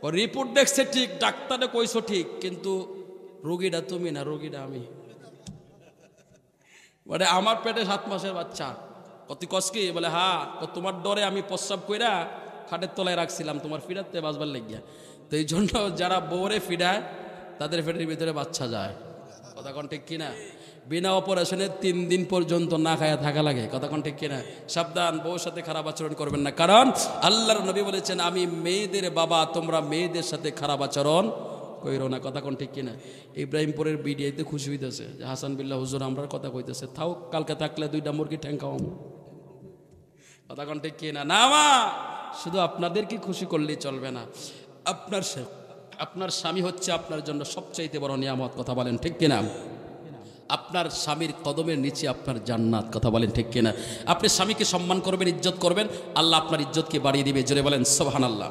A: ও রিপোর্ট দেখছে ঠিক, ডাক্তারে কইছো ঠিক, কিন্তু রোগীটা তুমি না, রোগীটা আমি। বলে আমার পেটে 7 মাসের বাচ্চা। কত কষ্টি? বলে হ্যাঁ। তোমার ডরে আমি প্রস্রাব কইরা খাটের তলায় রাখছিলাম তোমার ফিরাতে বাঁচবার লেগিয়া। তো এই জন্য যারা বউরে ফিরায় তাদের পেটের ভিতরে বাচ্চা যায়। কথা কোন ঠিক কিনা? বিনা অপারেশনে 3 দিন পর্যন্ত না খায়া থাকা লাগে। কথা কোন ঠিক কিনা? সাবধান, বউর সাথে খারাপ আচরণ করবেন না, কারণ আল্লাহর নবী বলেছেন আমি মেয়েদের বাবা, তোমরা মেয়েদের সাথে খারাপ আচরণ কইরো না। কথা কোন ঠিক কিনা? ইব্রাহিমপুরের বিডিআইতে খুশি হইতেছে যে হাসান বিল্লাহ হুজুর আমরার কথা কইতেছে, থাও কালকে থাকলে 2টা মুরগি ঠ্যাং খাওয়াবো। কথা কোন ঠিক কিনা? না মা, শুধু আপনাদেরকে খুশি করলেই চলবে না, আপনার স্বামী হচ্ছে আপনার জন্য সবচাইতে বড় নিয়ামত। কথা বলেন ঠিক কিনা? আপনার স্বামীর কদমের নিচে আপনার জান্নাত। কথা বলেন ঠিক কিনা? আপনি স্বামীকে সম্মান করবেন, ইজ্জত করবেন, আল্লাহ আপনার ইজ্জতকে বাড়িয়ে দিবে। জোরে বলেন সুবহানাল্লাহ।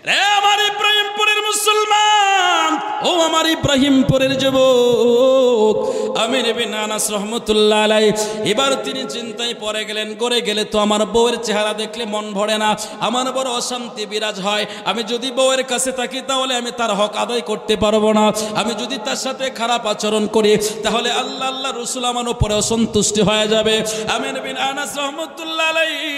A: রে আমার ইব্রাহিমপুরের মুসলমান, ও আমার ইব্রাহিমপুরের যুবক, আমির বিন আনাস রাহমাতুল্লাহ আলাইহি এবার তিনি চিন্তায় পড়ে গেলেন, করে গেলে তো আমার বউয়ের চেহারা দেখলে মন ভরে না, আমার বড় অশান্তি বিরাজ হয়। আমি যদি বউয়ের কাছে থাকি তাহলে আমি তার হক আদায় করতে পারবো না, আমি যদি তার সাথে খারাপ আচরণ করি তাহলে আল্লাহ রাসূল আমার উপরে অসন্তুষ্ট হয়ে যাবে। আমির বিন আনাস রাহমাতুল্লাহ আলাইহি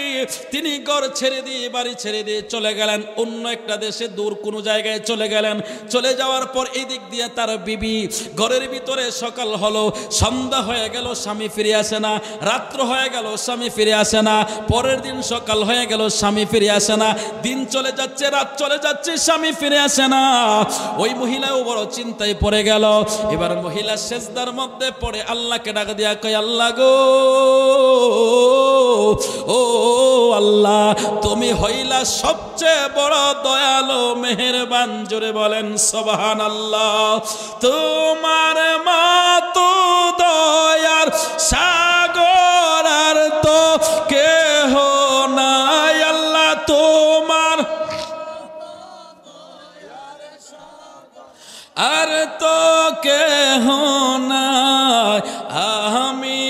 A: তিনি ঘর ছেড়ে দিয়ে, বাড়ি ছেড়ে দিয়ে চলে গেলেন অন্য একটা দেশে, দূর কোনো জায়গায় চলে গেলেন। চলে যাওয়ার পর এই দিক দিয়ে তার বিবি, ঘরের ভিতরে সকাল হলো, সন্ধ্যা হয়ে গেল, স্বামী ফিরে আসে না, রাত্র হয়ে গেল, স্বামী ফিরে আসে না, পরের দিন সকাল হয়ে গেল, স্বামী ফিরে আসে না, দিন চলে যাচ্ছে, রাত চলে যাচ্ছে, স্বামী ফিরে আসে না। ওই মহিলাও বড় চিন্তায় পড়ে গেল। এবার মহিলা সেজদার মধ্যে পড়ে আল্লাহকে ডাক দিয়া কয়, আল্লাহ গো, ও আল্লাহ, তুমি হইলা সবচেয়ে বড় দয়ালু মেহেরবান। জোরে বলেন সুবহানাল্লাহ। তোমার মতো দয়ার সাগর আর তো কেহ নাই, আল্লাহ তোমার আর তো কেহ নাই, আমি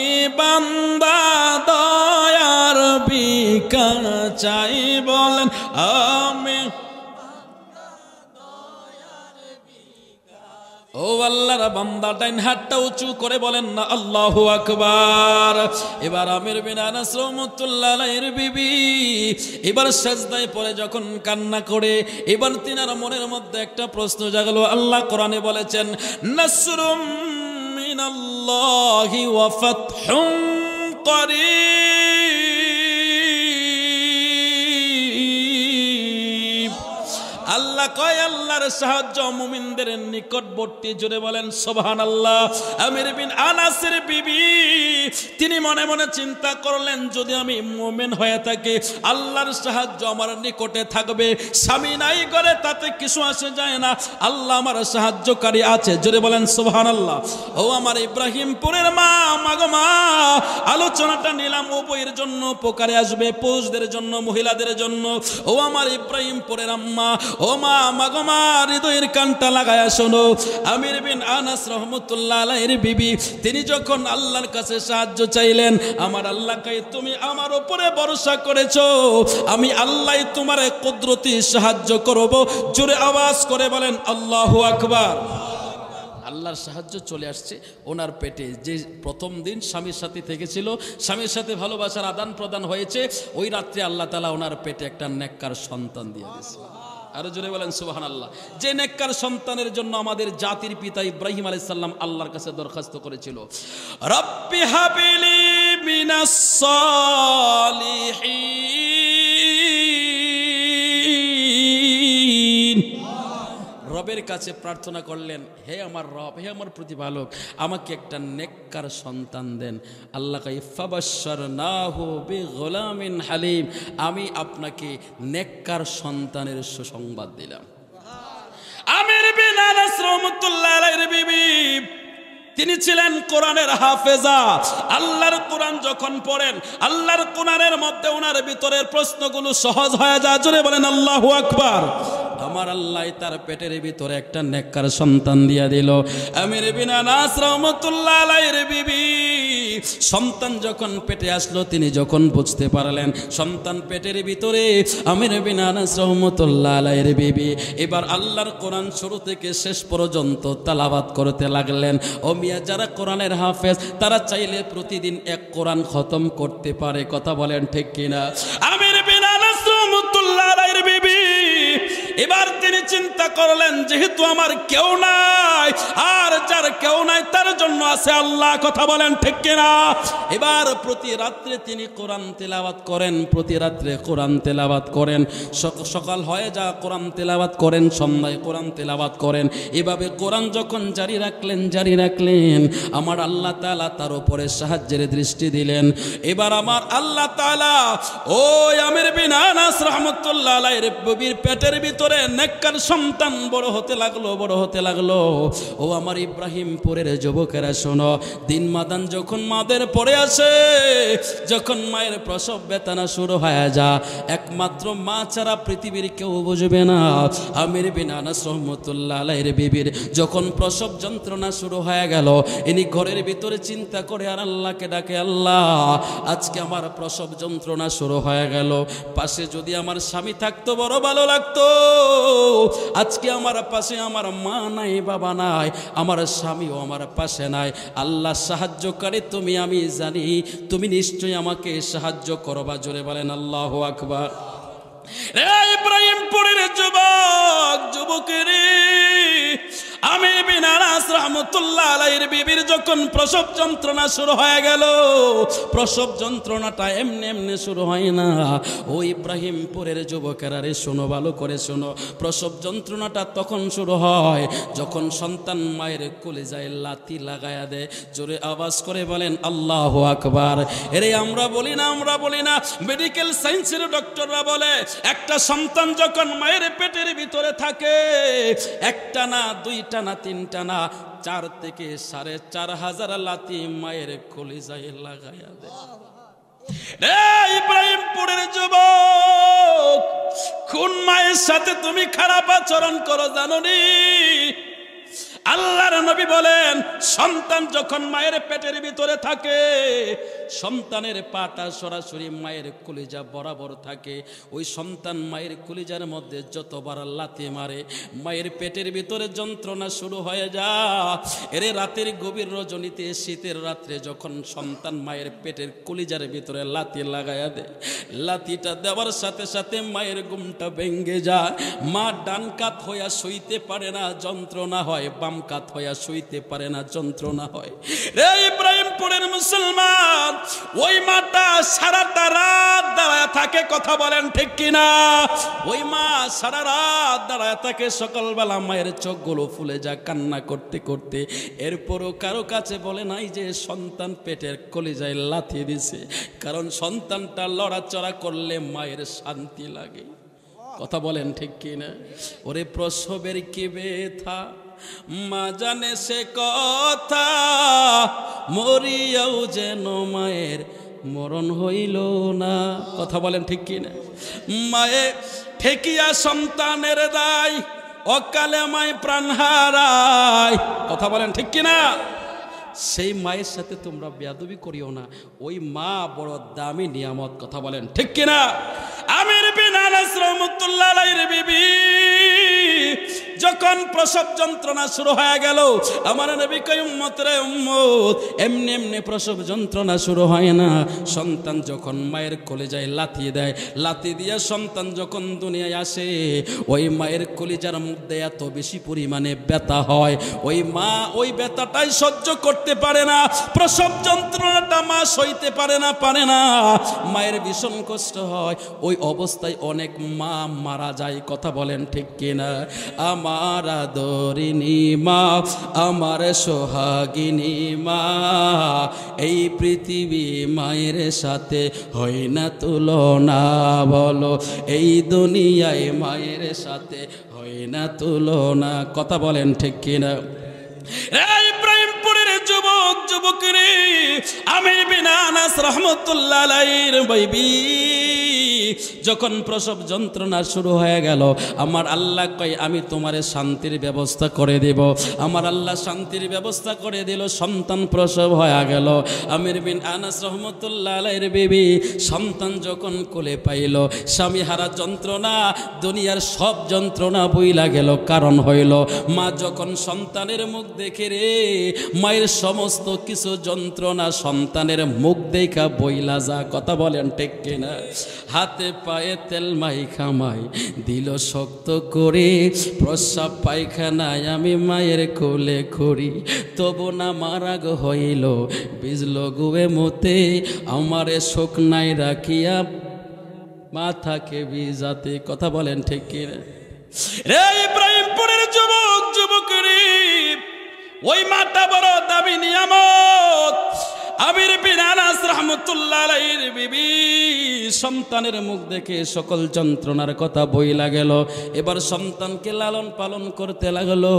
A: বান্দা দয়ার ভিক্ষা চাই। বলেন আমি, ও আল্লাহর বান্দা ডাইন হাতটা উঁচু করে বলেন না আল্লাহু আকবার। এবার আমির বিন আনাস রাহমাতুল্লাহ আলাইহির বিবি এবার সিজদায় পড়ে যখন কান্না করে, এবার তিনার মনের মধ্যে একটা প্রশ্ন জাগলো। আল্লাহ কোরআনে বলেছেন, নাসরুম মিনাল্লাহি ওয়া ফাতহুম করিব। আল্লাহ কয় আল্লাহর সাহায্য মুমিনদের নিকটবর্তী। জোরে বলেন সুবহানাল্লাহ। আমির বিন আনাসের বিবি তিনি মনে মনে চিন্তা করলেন, যদি আমি মুমিন হয়ে থাকি আল্লাহর সাহায্য আমার নিকটে থাকবে, স্বামী নাই করে তাতে কিছু আসে যায় না, আল্লাহ আমার সাহায্যকারী আছে। জোরে বলেন সুবহানাল্লাহ। ও আমার ইব্রাহিমপুরের মা, মাগো মা, আলোচনাটা নিলাম উভয়ের জন্য উপকারে আসবে, পুরুষদের জন্য, মহিলাদের জন্য। ও আমার ইব্রাহিমপুরের আম্মা, ও মা, মাগমা হৃদয়ের কানটা লাগায়া শোনো, আমির বিন আনাস রহমতুল্লাহ আলাইহির বিবি তিনি যখন আল্লাহর কাছে সাহায্য চাইলেন, আমার আল্লাহকে তুমি আমার উপরে ভরসা করেছো, আমি আল্লাহ তোমার কুদরতি সাহায্য করব। জোরে আওয়াজ করে বলেন আল্লাহু আকবার। আল্লাহর সাহায্য চলে আসছে ওনার পেটে। যে প্রথম দিন স্বামীর সাথে থেকেছিল, স্বামীর সাথে ভালোবাসার আদান প্রদান হয়েছে, ওই রাত্রে আল্লাহ তাআলা ওনার পেটে একটা নেককার সন্তান দিয়ে দিয়েছে। আরো জোরে বলেন সুবহানাল্লাহ। যে নেককার সন্তানের জন্য আমাদের জাতির পিতা ইব্রাহিম আলাইহিস সালাম আল্লাহর কাছে দরখাস্ত করেছিল, রব্বি হাবিলি মিনাস সালিহিন। রবের কাছে প্রার্থনা করলেন, হে আমার রব, হে আমার প্রতিপালক, আমাকে একটা নেককার সন্তান দেন। আল্লাহ কয় ফাবাশশারনাহু বিগুলামিন হালিম, আমি আপনাকে নেককার সন্তানের সুসংবাদ দিলাম। আমির বিন আনাস রাহমাতুল্লাহ আলাইহির বিবি তিনি ছিলেন কোরআনের হাফেজা। আল্লাহর কোরআন যখন পড়েন, আল্লাহর কোরআনের মধ্যে ওনার ভিতরের প্রশ্নগুলো সহজ হয়ে যায়। জোরে বলেন আল্লাহু আকবার। আমার আল্লাহ তার পেটের ভিতরে একটা নেককার সন্তান দিয়া দিল। আমির বিন আনাস রাহমাতুল্লাহ আলাইহির বিবি সন্তান যখন পেটে আসলো, তিনি যখন বুঝতে পারলেন সন্তান পেটের ভিতরে, আমির বিন আনাস রাহমাতুল্লাহ আলাইহির বিবি এবার আল্লাহর কোরআন শুরু থেকে শেষ পর্যন্ত তেলাওয়াত করতে লাগলেন। ও মিয়া, যারা কোরআনের হাফেজ তারা চাইলে প্রতিদিন এক কোরআন খতম করতে পারে। কথা বলেন ঠিক কিনা? আমির বিন আনাস রাহমাতুল্লাহ আলাইহির বিবি এবার তিনি চিন্তা করলেন, যেহেতু আমার কেউ নাই, আর যার কেউ নাই তার জন্য আছে আল্লাহ। কথা বলেন ঠিক কিনা? এবার প্রতি রাত্রে তিনি কোরআন তেলাওয়াত করেন, প্রতি রাত্রে কোরআন তেলাওয়াত করেন। সকাল হয়ে যা কোরআন তেলাওয়াত করেন, সন্ধ্যায় কোরআন তেলাওয়াত করেন। এভাবে কোরআন যখন জারি রাখলেন, আমার আল্লাহ তাআলা তার উপরে সাহায্যের দৃষ্টি দিলেন। এবার আমার আল্লাহ তাআলা ওই আমির বিন আনাস রাহমাতুল্লাহ আলাইহির বিবির পেটের ভিতরে নেককার সন্তান বড় হতে লাগলো। ও আমার ইব্রাহিমপুরের যুবকেরা শোনো, দিন মাদান যখন মাদের পরে আসে, যখন মায়ের প্রসব বেদনা শুরু হয়ে যায়, একমাত্র মা ছাড়া পৃথিবীর কেউ বুঝবে না। আমির বিন আনাস রাহমাতুল্লাহ আলাইহির বিবির যখন প্রসব যন্ত্রণা শুরু হয়ে গেল, ইনি ঘরের ভিতরে চিন্তা করে আর আল্লাহকে ডাকে, আল্লাহ আজকে আমার প্রসব যন্ত্রণা শুরু হয়ে গেল, পাশে যদি আমার স্বামী থাকতো বড় ভালো লাগতো। আজকে আমার পাশে আমার মা নাই, বাবা নাই, আমার স্বামীও আমার পাশে নাই। আল্লাহ সাহায্যকারী তুমি, আমি জানি তুমি নিশ্চয়ই আমাকে সাহায্য করবা। জোরে বলেন আল্লাহু আকবার। ইব্রাহিমপুরের যুবকেরে, আমির বিন আনাস রাহমাতুল্লাহ আলাইহির বিবির যখন প্রসব যন্ত্রণা শুরু হয়ে গেল, প্রসব যন্ত্রণাটা এমনি শুরু হয় না। ও ইব্রাহিমপুরের যুবকেরা রে, শোনো, ভালো করে শোনো। প্রসব যন্ত্রণাটা তখন শুরু হয় যখন সন্তান মায়ের কলিজায় লাথি লাগায়া দেয়। জোরে আওয়াজ করে বলেন আল্লাহু আকবার। এরে আমরা বলি না, মেডিকেল সায়েন্সের ডক্টররা বলে একটা সন্তান যখন মায়ের পেটের ভিতরে থাকে, একটা না, দুইটা না, তিনটা না, 4 থেকে 4,500 লাথি মায়ের কলিজায় লাগায়া দেয়। ইব্রাহিমপুরের যুবক, কোন মায়ের সাথে তুমি খারাপ আচরণ করো জানোনি? আল্লাহর নবী বলেন, সন্তান যখন মায়ের পেটের ভিতরে থাকে, সন্তানের পাটা সরাসরি মায়ের কলিজা বরাবর থাকে। ওই সন্তান মায়ের কলিজার মধ্যে যতবার লাথি মারে, মায়ের পেটের ভিতরে যন্ত্রণা শুরু হয়ে যায়। এর রাতের গভীর রজনীতে, শীতের রাত্রে যখন সন্তান মায়ের পেটের কলিজার ভিতরে লাথি লাগায়া দেয়, লাথিটা দেওয়ার সাথে সাথে মায়ের ঘুমটা ভেঙে যায়। মা ডান কাত হইয়া শুইতে পারে না, যন্ত্রণা হয়, বাম কাত হইয়া শুইতে পারে না, যন্ত্রণা হয়। রে ইব্রাহিমপুরের মুসলমান, ওই মাটা সারাটা রাত দাঁড়ায় থাকে। কথা বলেন ঠিক কিনা? ওই মা সারা রাত দাঁড়ায় থাকে। সকালবেলা মায়ের চোখগুলো ফুলে যায় কান্না করতে করতে। এরপরও কারো কাছে বলে নাই যে সন্তান পেটের কলিজায় লাথি দিছে, কারণ সন্তানটা লড়াচড়া করলে মায়ের শান্তি লাগে। কথা বলেন ঠিক কিনা? ওরে প্রসবের কি ব্যথা মা জানে সে কথা, মরিয়াও যেন মায়ের মরণ হইল না। কথা বলেন ঠিক কিনা? মায়ে ঠেকিয়া সন্তানের দায়, অকালে মায় প্রাণ হারায়। কথা বলেন ঠিক কিনা? সেই মায়ের সাথে তোমরা বেয়াদবি করিও না, ওই মা বড় দামি নিয়ামত। কথা বলেন ঠিক কিনা? আমির বিন আনাস রাহমাতুল্লাহ আলাইহির বিবি যখন প্রসব যন্ত্রণা শুরু হয়ে গেল, আমার নবী কয় উম্মত রে উম্মত, এমনি এমনি প্রসব যন্ত্রণা শুরু হয় না। সন্তান যখন মায়ের কলিজায় লাথি দেয়, লাথি দিয়ে সন্তান যখন দুনিয়ায় আসে, ওই মায়ের কলিজার মধ্যে এত বেশি পরিমাণে ব্যথা হয়, ওই মা ওই ব্যথাটাই সহ্য করতে পারে না, প্রসব যন্ত্রণাটা মা সইতে পারে না। মায়ের ভীষণ কষ্ট হয়, ওই অবস্থায় অনেক মা মারা যায়। কথা বলেন ঠিক কিনা? আমার আদরিনী মা, আমার সোহাগিনী মা, এই পৃথিবী মায়ের সাথে হয় না তুলনা। বলো, এই দুনিয়ায় মায়ের সাথে হয় না তুলনা। কথা বলেন ঠিক কিনা? ইব্রাহিমপুরের যুবক যুবকরে, আমির বিন আনাস রাহমাতুল্লাহ আলাইহির বিবি যখন প্রসব যন্ত্রণা শুরু হয়ে গেল, আমার আল্লাহ কয় আমি তোমারে শান্তির ব্যবস্থা করে দেব। আমার আল্লাহ শান্তির ব্যবস্থা করে দিল, সন্তান প্রসব হয়ে গেল। আমির বিন আনাস রাহমাতুল্লাহ আলাইহির বিবি সন্তান যখন কোলে পাইল, স্বামী হারা যন্ত্রণা, দুনিয়ার সব যন্ত্রণা বইলা গেল। কারণ হইল, মা যখন সন্তানের মুখ দেখে রে, মায়ের সমস্ত কিছু যন্ত্রণা সন্তানের মুখ দেখা বইলা যা। কথা বলেন ঠিক কিনা? হাতে পায়ে তেল মাইখা মাই দিল শক্ত করে, প্রস্রাব পায়খানায় আমি মায়ের কোলে করি, তবু না মারাগ হইল, বিজল গুয়ে মতে, আমারে শোক নাই রাখিয়া মাথাকে বিজাতে। কথা বলেন ঠিক কিনা? রে ইব্রাহিমপুরের যুবক যুবকরে, ওই মাটা বড় দামি নিয়ামত। আমির বিন আনাস রাহমাতুল্লাহ আলাইহির বিবি সন্তানের মুখ দেখে সকল যন্ত্রণার কথা বইলা গেল। এবার সন্তানকে লালন পালন করতে লাগলো।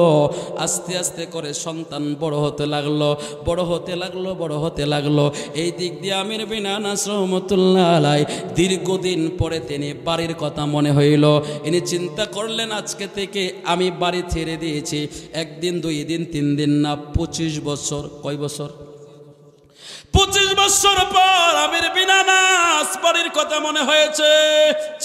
A: আস্তে আস্তে করে সন্তান বড় হতে লাগলো, বড় হতে লাগলো, বড় হতে লাগলো। এই দিক দিয়ে আমির বিন আনাস রাহমাতুল্লাহ আলাইহি দীর্ঘদিন পরে তিনি বাড়ির কথা মনে হইল। ইনি চিন্তা করলেন, আজকে থেকে আমি বাড়ি ছেড়ে দিয়েছি, একদিন, 2 দিন, 3 দিন না, 25 বছর। কয় বছর? 25 বছর পর আমির বিন আনাস বাড়ির কথা মনে হয়েছে।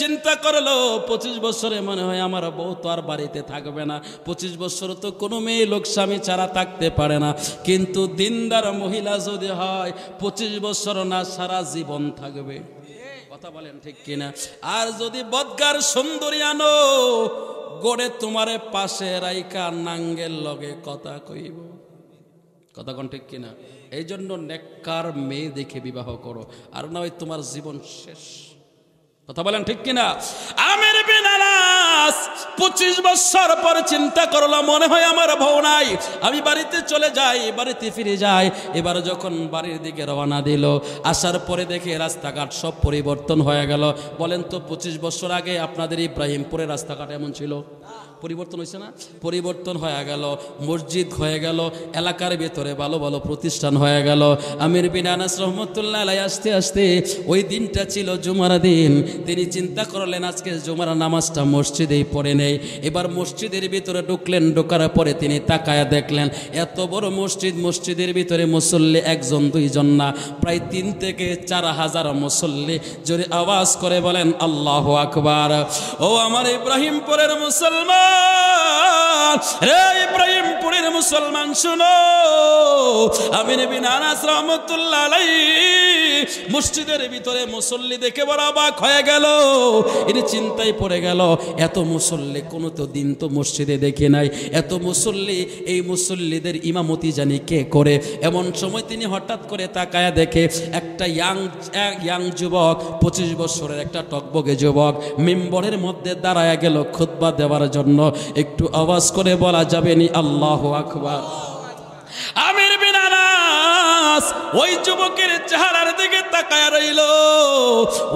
A: চিন্তা করলো, 25 বছরে মনে হয় আমার বউ তো আর বাড়িতে থাকবে না। 25 বছর তো কোনো মেয়ে লোক স্বামী ছাড়া থাকতে পারে না, কিন্তু দিনদার মহিলা যদি হয় 25 বছর না, সারা জীবন থাকবে। কথা বলেন ঠিক কিনা? আর যদি বদগার সুন্দরী আনো, গড়ে তোমারে পাশে রাইকা নাঙ্গের লগে কথা কইব। কথা কোন ঠিক কিনা? এই জন্য নেককার মেয়ে দেখে বিবাহ করো, আর না হয় তোমার জীবন শেষ। কথা বলেন ঠিক কিনা? আমির বিন আনাস 25 বছর পর চিন্তা করলো, মনে হয় আমার বউ নাই, আমি বাড়িতে চলে যাই, বাড়িতে ফিরে যাই। এবার যখন বাড়ির দিকে রওনা দিল, আসার পরে দেখে রাস্তাঘাট সব পরিবর্তন হয়ে গেল। বলেন তো, 25 বছর আগে আপনাদের ইব্রাহিমপুরের রাস্তাঘাট এমন ছিল? পরিবর্তন হয়েছে না? পরিবর্তন হয়ে গেল, মসজিদ হয়ে গেল, এলাকার ভেতরে ভালো ভালো প্রতিষ্ঠান হয়ে গেল। আমির বিন আনাস রাহমাতুল্লাহ আলাইহি আস্তে আস্তে, ওই দিনটা ছিল জুমার দিন, তিনি চিন্তা করলেন আজকে জুমার নামাজটা মসজিদেই পড়ে নেই। এবার মসজিদের ভিতরে ঢুকলেন, ঢোকার পরে তিনি তাকায়া দেখলেন এত বড় মসজিদ, মসজিদের ভিতরে মুসল্লি 1 2 জন না, প্রায় 3 থেকে 4 হাজার মুসল্লি। জোরে আওয়াজ করে বলেন আল্লাহু আকবার। ও আমার ইব্রাহিমপুরের মুসলমান রে, ইব্রাহিমপুরের মুসলমান শুনো, আমির বিন আনাস রাহমাতুল্লাহ আলাইহি মসজিদের ভিতরে মুসল্লি দেখে বড় অবাক হয়ে গেল। ইনি চিন্তায় পড়ে গেল, এত মুসল্লি কোনো তো দিন তো মসজিদে দেখে নাই, এত মুসল্লি, এই মুসল্লিদের ইমামতি জানি কে করে। এমন সময় তিনি হঠাৎ করে তাকায়া দেখে একটা ইয়াং যুবক, 25 বছরের একটা টকবগে যুবক মিম্বরের মধ্যে দাঁড়ায়া গেল খুতবা দেওয়ার জন্য। একটু আওয়াজ করে বলা যাবে নি আল্লাহু আকবার? আমির বিন আনাস ওই যুবকের চেহারার দিকে তাকায়া রইল।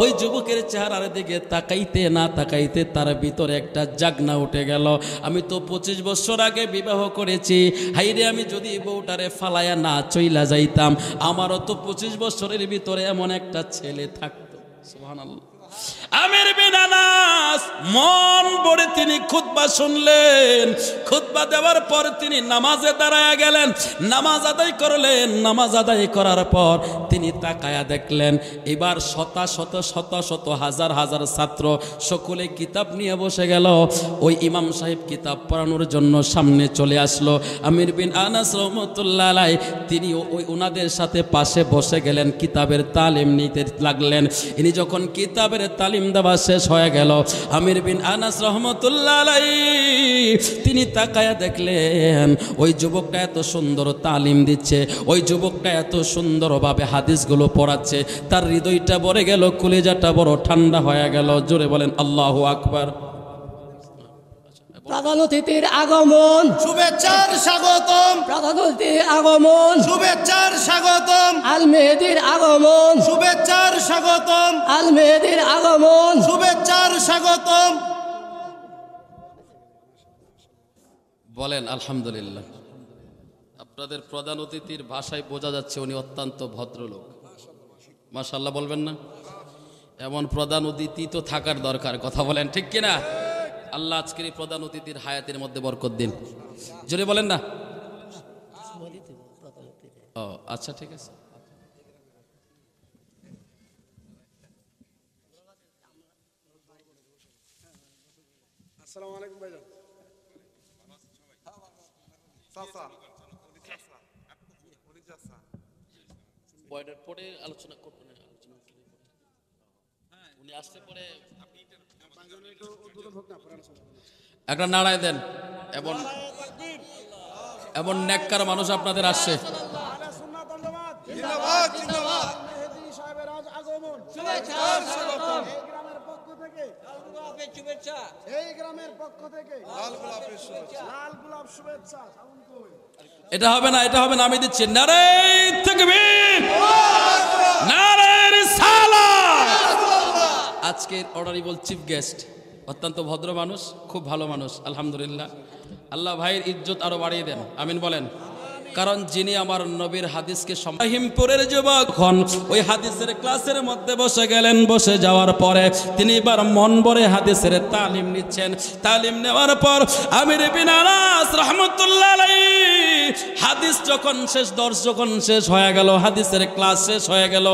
A: ওই যুবকের চেহারার দিকে তাকাইতে না তাকাইতে তার ভিতরে একটা জাগনা উঠে গেল। আমি তো 25 বছর আগে বিবাহ করেছি, হাইরে আমি যদি বউটারে ফালায়া না চইলা যাইতাম, আমারও তো 25 বছরের ভিতরে এমন একটা ছেলে থাকতো। সুবহানাল্লাহ। আমির বিন আনাস মন ভরে তিনি খুতবা শুনলেন। খুতবা দেওয়ার পর তিনি নামাজে দাঁড়ায়া গেলেন, নামাজ আদায় করলেন। নামাজ আদায় করার পর তিনি তাকায়া দেখলেন এবার শত শত শত শত হাজার হাজার ছাত্র সকলে কিতাব নিয়ে বসে গেল। ওই ইমাম সাহেব কিতাব পড়ানোর জন্য সামনে চলে আসলো। আমির বিন আনাস রহমতুল্লাহ আলাইহি তিনি ওই ওনাদের সাথে পাশে বসে গেলেন, কিতাবের তালিম নিতে লাগলেন। ইনি যখন কিতাবের তালিম দেওয়া শেষ হয়ে গেল, আমির বিন আনাস রহমতুল্লাহ আলাইহি তিনি তাকায়া দেখলেন ওই যুবকটা এত সুন্দর তালিম দিচ্ছে, ওই যুবকটা এত সুন্দরভাবে হাদিসগুলো পড়াচ্ছে, তার হৃদয়টা ভরে গেল, কলিজাটা বড় ঠান্ডা হয়ে গেল। জোরে বলেন আল্লাহু আকবার।
B: প্রধান অতিথির আগমন,
C: শুভেচ্ছার স্বাগতম।
B: প্রধান অতিথির আগমন,
C: শুভেচ্ছার স্বাগতম।
B: আল মেহেদির আগমন,
C: শুভেচ্ছার স্বাগতম।
B: আল মেহেদির আগমন,
C: শুভেচ্ছার স্বাগতম।
A: বলেন আলহামদুলিল্লাহ। আপনাদের প্রধান অতিথির ভাষায় বোঝা যাচ্ছে উনি অত্যন্ত ভদ্রলোক। মাশাআল্লাহ বলবেন না? এমন প্রধান অতিথি তো থাকার দরকার, কথা বলেন ঠিক কিনা? আল্লাহ আজকের এই প্রধান অতিথির হায়াতের মধ্যে বরকত দিন। জোরে বলেন না? ও আচ্ছা ঠিক আছে।
C: আসসালামু আলাইকুম ভাইজান।
A: পরে আলোচনা করবেন, উনি আসতে পরে একটা নাড়ায় দেন। এমন নেককার মানুষ আপনাদের আসছে। এটা হবে না, এটা হবে না, আমি দিচ্ছি। নারে তাকবীর, নারে রিসালাত। আজকের অনারেবল চিফ গেস্ট অত্যন্ত ভদ্র মানুষ, খুব ভালো মানুষ, আলহামদুলিল্লাহ। আল্লাহ ভাইয়ের ইজ্জত আরো বাড়িয়ে দেন, আমিন বলেন। কারণ যিনি আমার নবীর হাদিসকে রহিমপুরের যুবক হন, ওই হাদিসের ক্লাসের মধ্যে বসে গেলেন। বসে যাওয়ার পরে তিনি এবার মন ভরে হাদিসের তালিম নিচ্ছেন। তালিম নেওয়ার পর আমির বিন আনাস রাহমাতুল্লাহ আলাইহি হাদিস যখন শেষ, দর্শ যখন শেষ হয়ে গেল, হাদিসের ক্লাস শেষ হয়ে গেল,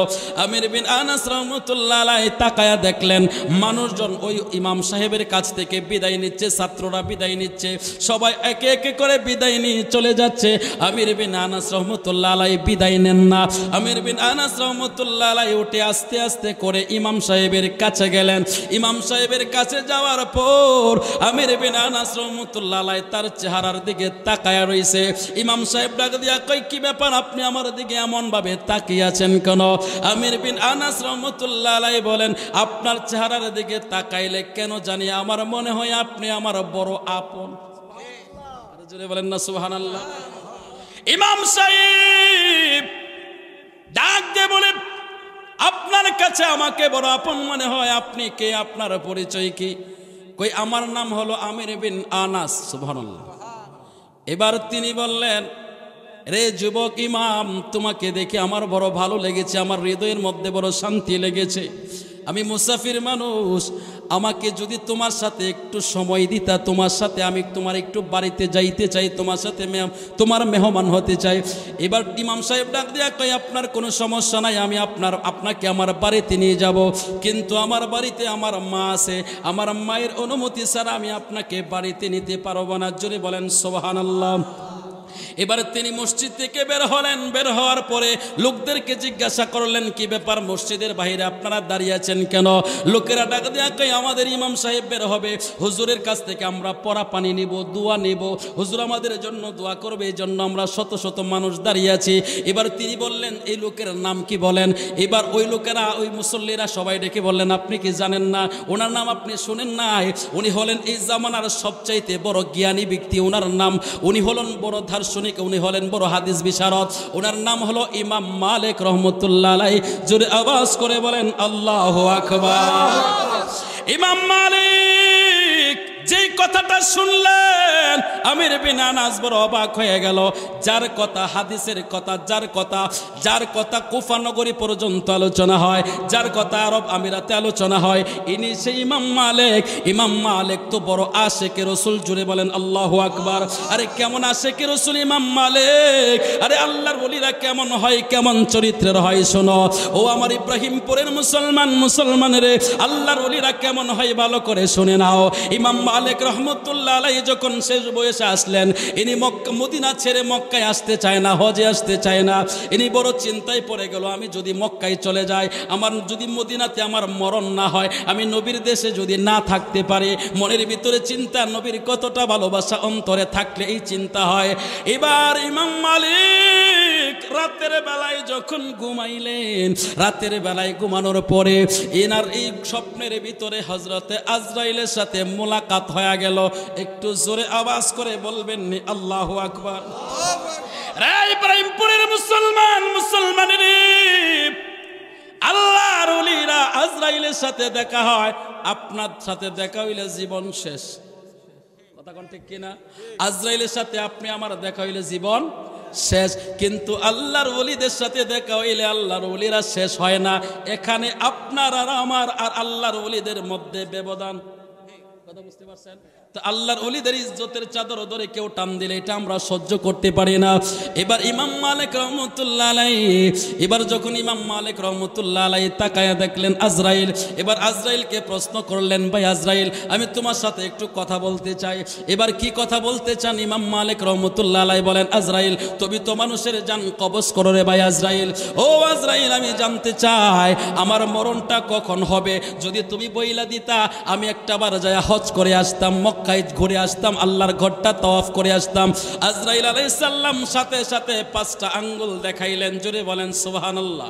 A: আমির বিন আনাস রাহমাতুল্লাহ আলাইহি তাকায়া দেখলেন মানুষজন ওই ইমাম সাহেবের কাছ থেকে বিদায় নিচ্ছে, ছাত্ররা বিদায় নিচ্ছে, সবাই একে একে করে বিদায় নিয়ে চলে যাচ্ছে। আমির বিন আনাস রাহমাতুল্লাহ আলাইহি বিদায় নেন না। আমির বিন আনাস রাহমাতুল্লাহ আলাইহি উঠে আস্তে আস্তে করে ইমাম সাহেবের কাছে গেলেন। ইমাম সাহেবের কাছে যাওয়ার পর আমির বিন আনাস রাহমাতুল্লাহ আলাইহি তার চেহারার দিকে তাকায়া রইছে। ইমাম সাহেব ডাক দিয়া কই, কি ব্যাপার, আপনি আমার দিকে এমন ভাবে তাকিয়ে আছেন কেন? আমির বিন আনাস রাহমাতুল্লাহ আলাইহি বলেন, আপনার চেহারার দিকে তাকাইলে কেন জানি আমার মনে হয় আপনি আমার বড় আপন। আরে জোরে বলেন না সুবহানাল্লাহ। ইমাম সাহেব ডাক দিয়ে বলেন, আপনার কাছে আমাকে বড় আপন মনে হয়, আপনি কে, আপনার পরিচয় কি? কই, আমার নাম হলো আমির বিন আনাস। সুবহানাল্লাহ। এবার তিনি বললেন, রে যুবক ইমাম, তোমাকে দেখে আমার বড় ভালো লেগেছে, আমার হৃদয়ের মধ্যে বড় শান্তি লেগেছে। আমি মুসাফির মানুষ, আমাকে যদি তোমার সাথে একটু সময় দিতা, তোমার সাথে আমি তোমার একটু বাড়িতে যাইতে চাই, তোমার সাথে তোমার মেহমান হতে চাই। এবার ইমাম সাহেব ডাক দিয়া কই, আপনার কোনো সমস্যা নাই, আমি আপনাকে আমার বাড়িতে নিয়ে যাব, কিন্তু আমার বাড়িতে আমার মা আছে, আমার মায়ের অনুমতি ছাড়া আমি আপনাকে বাড়িতে নিতে পারবো না। জোরে বলেন সুবহানাল্লাহ। এবার তিনি মসজিদ থেকে বের হলেন। বের হওয়ার পরে লোকদেরকে জিজ্ঞাসা করলেন, কি ব্যাপার, মসজিদের বাইরে আপনারা দাঁড়িয়ে আছেন কেন? লোকেরা ডাক দেয়া কই, আমাদের ইমাম সাহেব বের হবে, হুজুরের কাছ থেকে আমরা পরা পানি নিব, দোয়া নিব, হুজুর আমাদের জন্য দোয়া করবে, এই জন্য আমরা শত শত মানুষ দাঁড়িয়ে আছি। এবার তিনি বললেন, এই লোকের নাম কি বলেন? এবার ওই লোকেরা, ওই মুসল্লিরা সবাই ডেকে বললেন, আপনি কি জানেন না ওনার নাম? আপনি শুনেন নাই? উনি হলেন এই জামানার সবচাইতে বড় জ্ঞানী ব্যক্তি, ওনার নাম, উনি হলেন বড় দার্শনিক, উনি হলেন বড় হাদিস বিশারদ, ওনার নাম হলো ইমাম মালিক রহমতুল্লাহ আলাইহি। জোরে আওয়াজ করে বলেন আল্লাহু আকবার। ইমাম মালিক যেই কথাটা শুনলেন আমির বিন আনাস বড় অবাক হয়ে গেল। যার কথা হাদিসের কথা, যার কথা কুফা নগরী পর্যন্ত আলোচনা হয়, যার কথা আরব আমিরাতে আলোচনা হয়, ইনি সেই ইমাম মালিক। ইমাম মালিক তো বড় আশেকে রসুল, জুড়ে বলেন আল্লাহু আকবার। আরে কেমন আশেকে রসুল ইমাম মালিক! আরে আল্লাহর ওলিরা কেমন হয়, কেমন চরিত্রের হয় শোনো। ও আমার ইব্রাহিমপুরের মুসলমানের আল্লাহর ওলিরা কেমন হয় ভালো করে শুনে নাও। ইমাম মালিক রহমতুল্লাহ আলাইহি যখন শেষ বয়সে আসলেন, ইনি মদিনা ছেড়ে মক্কায় আসতে চায় না, হজে আসতে চায় না। ইনি বড় চিন্তায় পড়ে গেল, আমি যদি মক্কায় চলে যাই, আমার যদি মদিনাতে আমার মরণ না হয়, আমি নবীর দেশে যদি না থাকতে পারি, মনের ভিতরে চিন্তা, নবীর কতটা ভালোবাসা অন্তরে থাকলে এই চিন্তা হয়। এবার ইমাম মালিক রাতের বেলায় যখন ঘুমাইলেন, রাতের বেলায় ঘুমানোর পরে এনার এই স্বপ্নের ভিতরে হযরতে আজরাইলের সাথে মোলাকাত হয়ে গেল। একটু জোরে আওয়াজ করে বলবেন নি আল্লাহু আকবার। রে ইব্রাহিমপুরের মুসলমানের আল্লাহর ওলিরা আজরাইলের সাথে দেখা হয়। আপনার সাথে দেখা হইলে জীবন শেষ, কথা কোন ঠিক কিনা? আজরাইলের সাথে আপনি আমার দেখা হইলে জীবন শেষ, কিন্তু আল্লাহর ওলিদের সাথে দেখা হইলে আল্লাহর ওলিরা শেষ হয় না। এখানে আপনার আর আমার আর আল্লাহর ওলিদের মধ্যে ব্যবধান, কথা বুঝতে পারছেন? তো আল্লাহর ওলিদের ইজ্জতের চাদর ধরে কেউ টান দিলে এটা আমরা সহ্য করতে পারি না। এবার ইমাম মালিক রহমতুল্লাহ আলাইহি, এবার যখন ইমাম মালিক রহমতুল্লাহ আলাইহি তাকায়া দেখলেন আজরাইল, এবার আজরাইলকে প্রশ্ন করলেন, ভাই আজরাইল, আমি তোমার সাথে একটু কথা বলতে চাই। এবার কি কথা বলতে চান? ইমাম মালিক রহমতুল্লাহ আলাইহি বলেন, আজরাইল, তুমি তো মানুষের জান কবজ করো রে ভাই আজরাইল। ও আজরাইল, আমি জানতে চাই আমার মরণটা কখন হবে। যদি তুমি বইলা দিতা, আমি একটাবার যায় হজ করে আসতাম, মক্কায় ঘুরে আসতাম, আল্লাহর ঘরটা তাওয়াফ করে আসতাম। আজরাইল আলাইহিস সালাম সাথে সাথে 5টা আঙ্গুল দেখাইলেন, জোরে বলেন সুবহানাল্লাহ।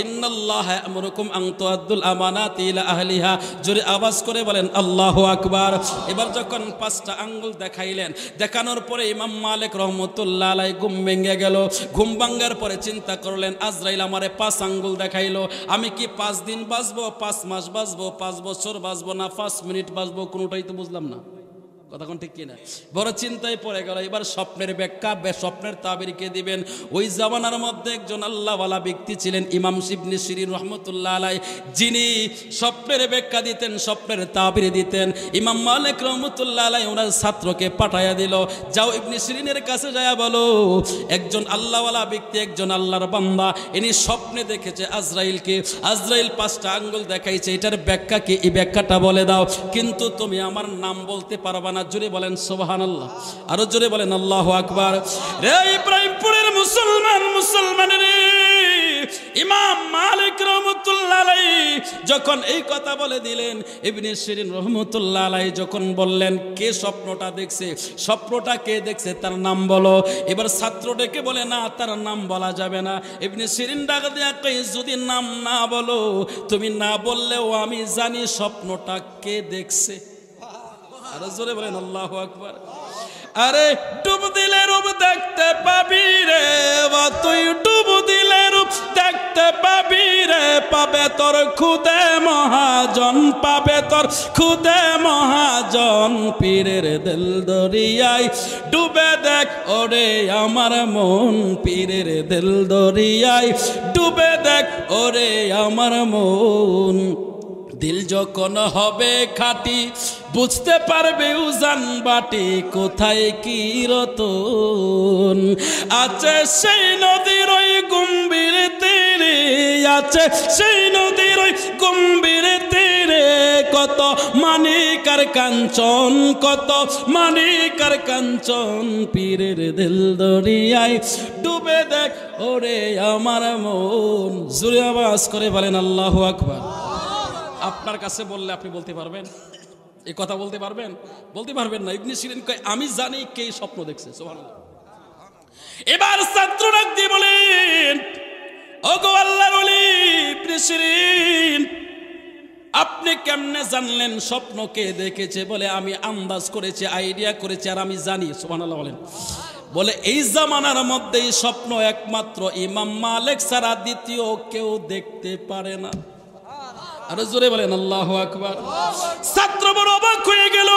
A: ইন্নাল্লাহা ইয়ামুরুকুম আন তুআদ্দুল আমানাতি ইলা আহলিহা, জোরে আওয়াজ করে বলেন আল্লাহু আকবার। এবার যখন 5টা আঙ্গুল দেখাইলেন, দেখানোর পরে ইমাম মালিক রহমতুল্লাহ আলাইহি ঘুম ভেঙে গেল। ঘুম ভাঙার পরে চিন্তা করলেন, আজরাইল আমারে 5 আঙ্গুল দেখাইলো, আমি কি 5 দিন বাঁচবো, 5 মাস বাঁচবো, 5 বছর বাঁচবো, না 5 মিনিট বাঁচবো, কোনোটাই তো বুঝলাম না, কথা কোন ঠিক কিনা? বড় চিন্তায় পড়ে গেল। এবার স্বপ্নের ব্যাখ্যা, স্বপ্নের তাবির কে দিবেন? ওই জামানার মধ্যে একজন আল্লাহওয়ালা ব্যক্তি ছিলেন ইমাম ইবনে সিরিন রহমতুল্লাহ আলাইহি, যিনি স্বপ্নের ব্যাখ্যা দিতেন, স্বপ্নের তাবির দিতেন। ইমাম মালিক রহমতুল্লাহ আলাইহি ওনার ছাত্রকে পাঠাইয়া দিল, যাও ইবনে সিরিনের কাছে যায়া বলো, একজন আল্লাহওয়ালা ব্যক্তি, একজন আল্লাহর বান্দা, ইনি স্বপ্নে দেখেছে আজরাইলকে। আজরাইল 5টা আঙ্গুল দেখাইছে, এটার ব্যাখ্যা কি? এই ব্যাখ্যাটা বলে দাও, কিন্তু তুমি আমার নাম বলতে পারবা না। জোরে বলেন সুবহানাল্লাহ, আরো জোরে বলেন আল্লাহু আকবার। রে ইব্রাহিমপুরের মুসলমানের ইমাম মালিক রহমতুল্লাহ আলাইহি যখন এই কথা বলে দিলেন, ইবনে সিরিন রহমতুল্লাহ আলাইহি যখন বললেন, কে স্বপ্নটা দেখছে, স্বপ্নটা কে দেখছে, তার নাম বলো। এবার ছাত্র ডেকে বলে, না, তার নাম বলা যাবে না। ইবনে সিরিন ডাক দিয়া কই, যদি নাম না বলো, তুমি না বললেও আমি জানি স্বপ্নটা কে দেখছে। আরো জোরে বলেন আল্লাহু আকবার। আরে ডুব দিলে রূপ দেখতে পাবি রে, তুই ডুব দিলে রূপ দেখতে পাবি রে, পাবে তোর খুদে মহাজন, পাবে তোর খুদে মহাজন। পীরের দিল দরিয়ায় ডুবে দেখ ওরে আমার মন, পীরের দিল দরিয়ায় ডুবে দেখ ওরে আমার মন। দিল যখন হবে খাঁটি, বুঝতে পারবে উজান বাটি, কোথায় কি রতন আছে সেই নদীর ওই গম্ভীর তীরে, আছে সেই নদীর ওই গম্ভীর তীরে, কত মানিক আর কাঞ্চন, কত মানিক আর কাঞ্চন। পীরের দিল দরিয়ায় ডুবে দেখ ওরে আমার মন। জোরে আওয়াজ করে বলেন আল্লাহু আকবার। আপনার কাছে বললে আপনি বলতে পারবেন? এই কথা বলতে পারবেন? বলতে পারবেন না। ইবনে সিরিন কয়, আমি জানি কে স্বপ্ন দেখছে। সুবহানাল্লাহ। এবার ছাত্র ডাক দিয়ে বলেন, ওগো আল্লাহর ওলি ইবনে সিরিন, আপনি কেমনে জানলেন স্বপ্ন কে দেখেছে? বলে, আমি আন্দাজ করেছি, আইডিয়া করেছি, আর আমি জানি। সুবহানাল্লাহ বলেন। বলে, এই জামানার মধ্যে এই স্বপ্ন একমাত্র ইমাম মালিক ছাড়া দ্বিতীয় কেউ দেখতে পারে না। আর জোরে বলেন আল্লাহু আকবার। ছাত্র বড় অবাক হয়ে গেল।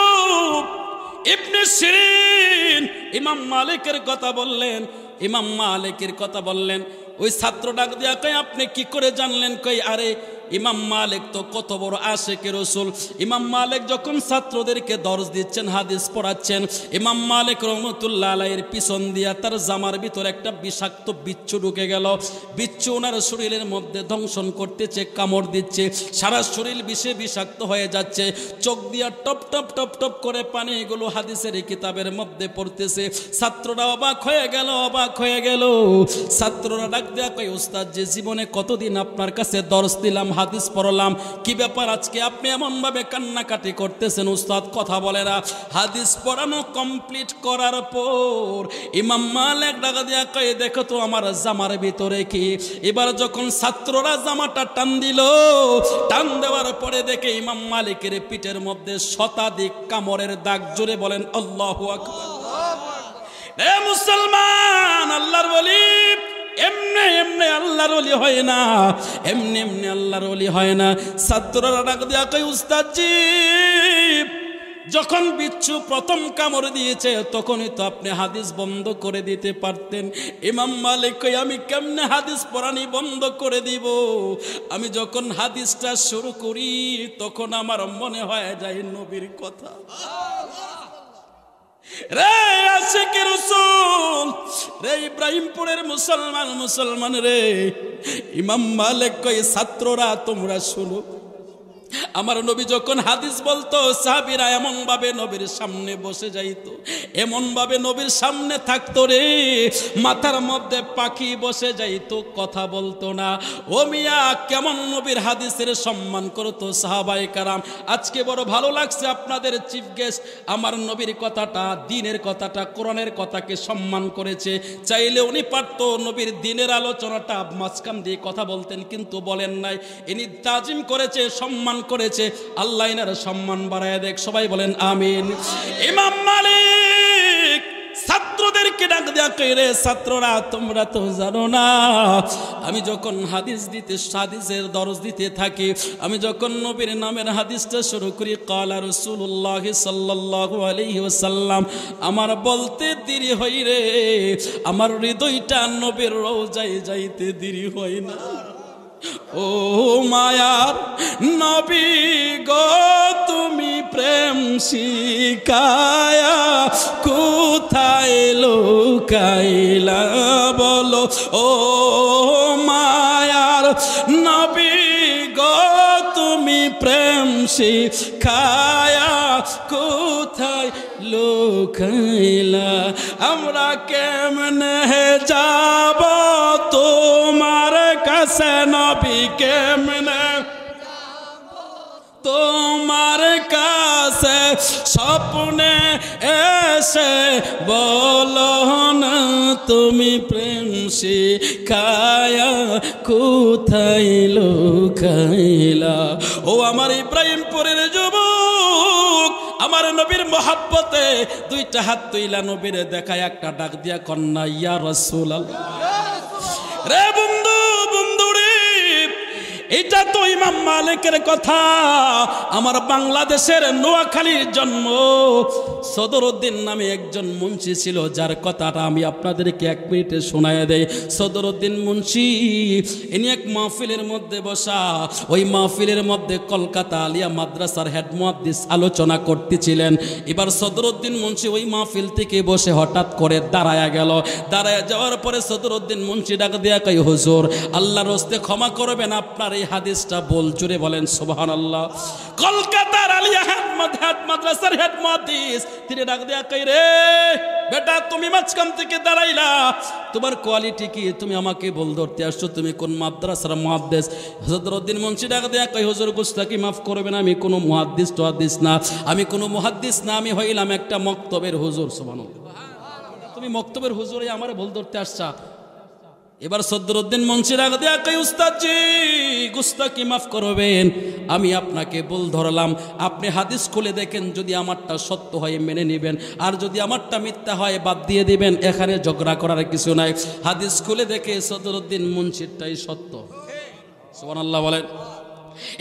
A: ইবনে সিরিন ইমাম মালিকের কথা বললেন, ইমাম মালিকের কথা বললেন। ওই ছাত্র ডাক দিয়া কয় আপনি কি করে জানলেন? কই আরে ইমাম মালিক তো কত বড় আশিকে রাসূল। ইমাম মালিক যখন ছাত্রদেরকে দর্শ দিচ্ছেন, হাদিস পড়াচ্ছেন, ইমাম মালিক রহমতুল্লাহ আলাইহির পিছন দিয়া তার জামার ভিতর একটা বিষাক্ত বিচ্ছু ঢুকে গেল। বিচ্ছু ওনার শরীরের মধ্যে দংশন করতেছে, কামড় দিচ্ছে, সারা শরীর বিষে বিষাক্ত হয়ে যাচ্ছে। চোখ দিয়া টপ টপ টপ টপ করে পানি এগুলো হাদিসের কিতাবের মধ্যে পড়তেছে। ছাত্ররা অবাক হয়ে গেল, অবাক হয়ে গেল। ছাত্ররা ডাক দেয়া কয় উস্তাদ, যে জীবনে কতদিন আপনার কাছে দর্শ দিলাম, হাদিস পড়লাম, কি ব্যাপার আজকে আপনি এমন ভাবে কান্নাকাটি করতেছেন? উস্তাদ কথা বলে না। হাদিস পড়ানো কমপ্লিট করার পর ইমাম মালিক ডাক দিয়া কয় দেখো তো আমার জামার ভিতরে কি। এবার যখন ছাত্ররা জামাটা টান দিল, টান দেওয়ার পরে দেখে ইমাম মালিকের পিঠের মধ্যে শতাধিক কামড়ের দাগ। জোরে বলেন আল্লাহু আকবার। এ মুসলমান, আল্লাহর ওলি এমনি এমনি আল্লাহর ওলি হয় না, এমনি এমনি আল্লাহর ওলি হয় না। ছাত্ররা ডাক দিয়া কই উস্তাদজি, যখন বিচ্ছু প্রথম কামড় দিয়েছে তখনই তো আপনি হাদিস বন্ধ করে দিতে পারতেন। ইমাম মালিক কই আমি কেমনে হাদিস পড়ানি বন্ধ করে দিব? আমি যখন হাদিসটা শুরু করি তখন আমার মনে হয়ে যায় নবীর কথা। রে আশিকে রাসূল, রে ইব্রাহিমপুরের মুসলমান, মুসলমান রে। ইমাম মালিক কই ছাত্ররা তোমরা শুনো, আমার নবী যখন হাদিস বলতো সাহাবীরা এমন ভাবে নবীর সামনে বসে যাইতো, এমন ভাবে নবীর সামনে থাকতো রে, মাথার মধ্যে পাখি বসে যাইতো, কথা বলতো না। ও মিয়া কেমন নবীর হাদিসের সম্মান করতো সাহাবায়ে কারাম। আজকে বড় ভালো লাগছে আপনাদের চিফ গেস্ট আমার নবীর কথাটা, দ্বীনের কথাটা, কোরআনের কথাকে সম্মান করেছে। চাইলে উনি পারতো নবীর দ্বীনের আলোচনাটা মাঝখান দিয়ে কথা বলতেন, কিন্তু বলেন নাই। ইনি তাজিম করেছে, সম্মান করেছে। আল্লাহ এনার সম্মান বাড়ায় দেখ, সবাই বলেন আমিন। ইমাম মালিক ছাত্রদেরকে ডাক দেয়া কই রে ছাত্ররা তোমরা তো জানো না, আমি যখন হাদিসের দরজ দিতে থাকি, আমি যখন নবীর নামের হাদিসটা শুরু করি ক্বালা রাসূলুল্লাহ সাল্লাল্লাহু আলাইহি ওয়াসাল্লাম, আমার বলতে দেরি হয় রে, আমার হৃদয়টা নবীর রওজায় যাইতে দেরি হয় না। ও মায়ার নবী গো তুমি প্রেম শিখায়া কোথায় লুকাইলা বলো? ও মায়ার নবী গো তুমি প্রেম শিখায়া কোথায় লুকাইলা? আমরা কেমনে যাব তোমার কাছে নবী, কেমনে তোমার কাছে স্বপ্নে এসে বলো না তুমি প্রেম শিখায়া কোথায় লুকাইলা? ও আমার ইব্রাহিমপুরের যুবক, আমার নবীর মহব্বতে দুইটা হাত তুইলা নবীরে দেখায় একটা ডাক দিয়া কন্যা ইয়া রাসূলুল্লাহ। রে বন্ধু, বন্ধু রে, এটা তো ইমাম মালিকের কথা। আমার বাংলাদেশের নোয়াখালীর জন্ম সদরউদ্দিন নামে একজন মুন্সি ছিল, যার কথাটা আমি আপনাদেরকে এক মিনিটে শোনায় দেই। সদরউদ্দিন মুন্সি ইনি এক মাহফিলের মধ্যে বসা, ওই মাহফিলের মধ্যে কলকাতা আলিয়া মাদ্রাসার হেড মুহাদ্দিস আলোচনা করতেছিলেন। এবার সদরউদ্দিন মুন্সি ওই মাহফিল থেকে বসে হঠাৎ করে দাঁড়ায়া গেল। দাঁড়ায় যাওয়ার পরে সদরউদ্দিন মুন্সি ডাক দিয়া কই হুজুর আল্লাহর হস্তে ক্ষমা করবেন, আপনার এই হাদিসটা বল। জুড়ে বলেন সুবহানাল্লাহ। কলকাতার আলিয়া মাদ্রাসার হেড মুহাদ্দিস তিনি ডাক দিয়া কই রে বেটা তুমি মাঝখান থেকে দাঁড়াইলা, তোমার কোয়ালিটি কি? তুমি আমাকে বল ধরতে আসছো, তুমি কোন মাদ্রাসার মুহাদ্দিস? সদরউদ্দিন মুন্সি ডাক দিয়া কই হুজুর গুস্তাকি মাফ করবেন, আমি কোনো মুহাদ্দিস টুহাদ্দিস না, আমি কোনো মুহাদ্দিস না, আমি হইলাম একটা মক্তবের হুজুর। সুবহানাল্লাহ। তুমি মক্তবের হুজুরে আমারে বল ধরতে আসছা? এবার সদরউদ্দিন মুন্সি ডাক দিয়া কই উস্তাদজি গুস্তাকি মাফ করবেন, আমি আপনাকে বল ধরলাম, আপনি হাদিস খুলে দেখেন, যদি আমারটা সত্য হয় মেনে নেবেন, আর যদি আমারটা মিথ্যা হয় বাদ দিয়ে দিবেন, এখানে ঝগড়া করার কিছু নাই। হাদিস খুলে দেখে সদরউদ্দিন মুন্সিরটাই সত্য। সুবহানাল্লাহ বলেন।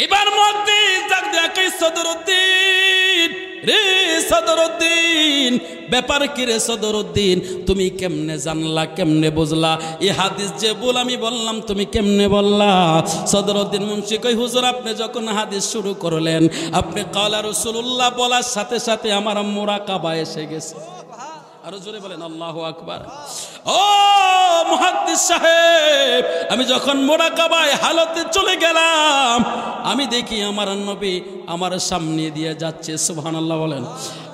A: এবার মধ্যে ডাক দিয়া কই সদরুদ্দিন রে সদরুদ্দিন, ব্যাপার কি রে সদরুদ্দিন, তুমি কেমনে জানলা, কেমনে বুঝলা এই হাদিস যে বল আমি বললাম তুমি কেমনে বললা? সদরুদ্দিন মুন্সি কই হুজুর আপনি যখন হাদিস শুরু করলেন, আপনি কালা রাসূলুল্লাহ বলার সাথে সাথে আমার মুরাকাবা এসে গেছে। আরো জোরে বলেন আল্লাহু আকবার। ও মুহাদ্দিস সাহেব, আমি যখন মুরাকাবায় হালতে চলে গেলাম, আমি দেখি আমার নবী আমার সামনে দিয়ে যাচ্ছে। সুবহানাল্লাহ বলেন।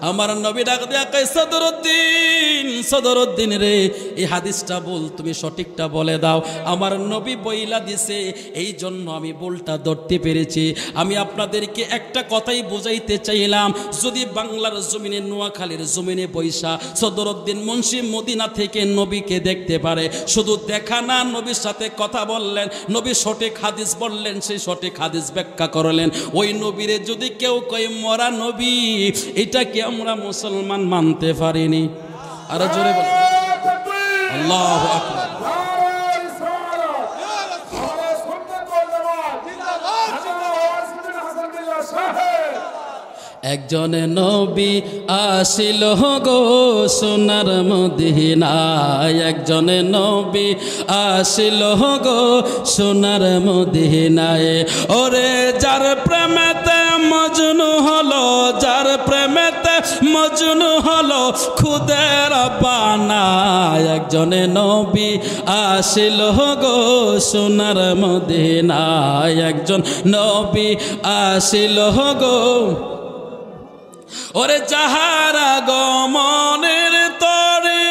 A: আমার নবী ডাক দিয়া কয় সদরুদ্দিন, সদরুদ্দিন রে এই হাদিসটা বল, তুমি সঠিকটা বলে দাও। আমার নবী বইলা দিছে, এই জন্য আমি বলটা ধরতে পেরেছি। আমি আপনাদেরকে একটা কথাই বুঝাইতে চাইলাম, যদি বাংলার জমিনে নোয়াখালীর জমিনে বৈশা সদরুদ্দিন মুন্সি মদিনা থেকে নবীকে দেখতে পারে, শুধু দেখা না নবীর সাথে কথা বললেন, নবী সঠিক হাদিস বললেন, সেই সঠিক হাদিস ব্যাখ্যা করলেন, ওই নবীরে যদি কেউ কয় মরা নবী, এটা কি আমরা মুসলমান মানতে পারিনি? আরো জোরে বলেন আল্লাহু আকবার। একজন নবী আসিল গো সোনার মদিনায়, একজন নবী আসিল গো সোনার মদিনায়, ওরে যার প্রেমেতে মজনু হলো, যার প্রেমেতে মজনু হলো খুদের বানায়, একজন নবী আসিল গো সোনার মদিনায়, একজন নবী আসিল গো, ওরে যাহারা গমনের তরে,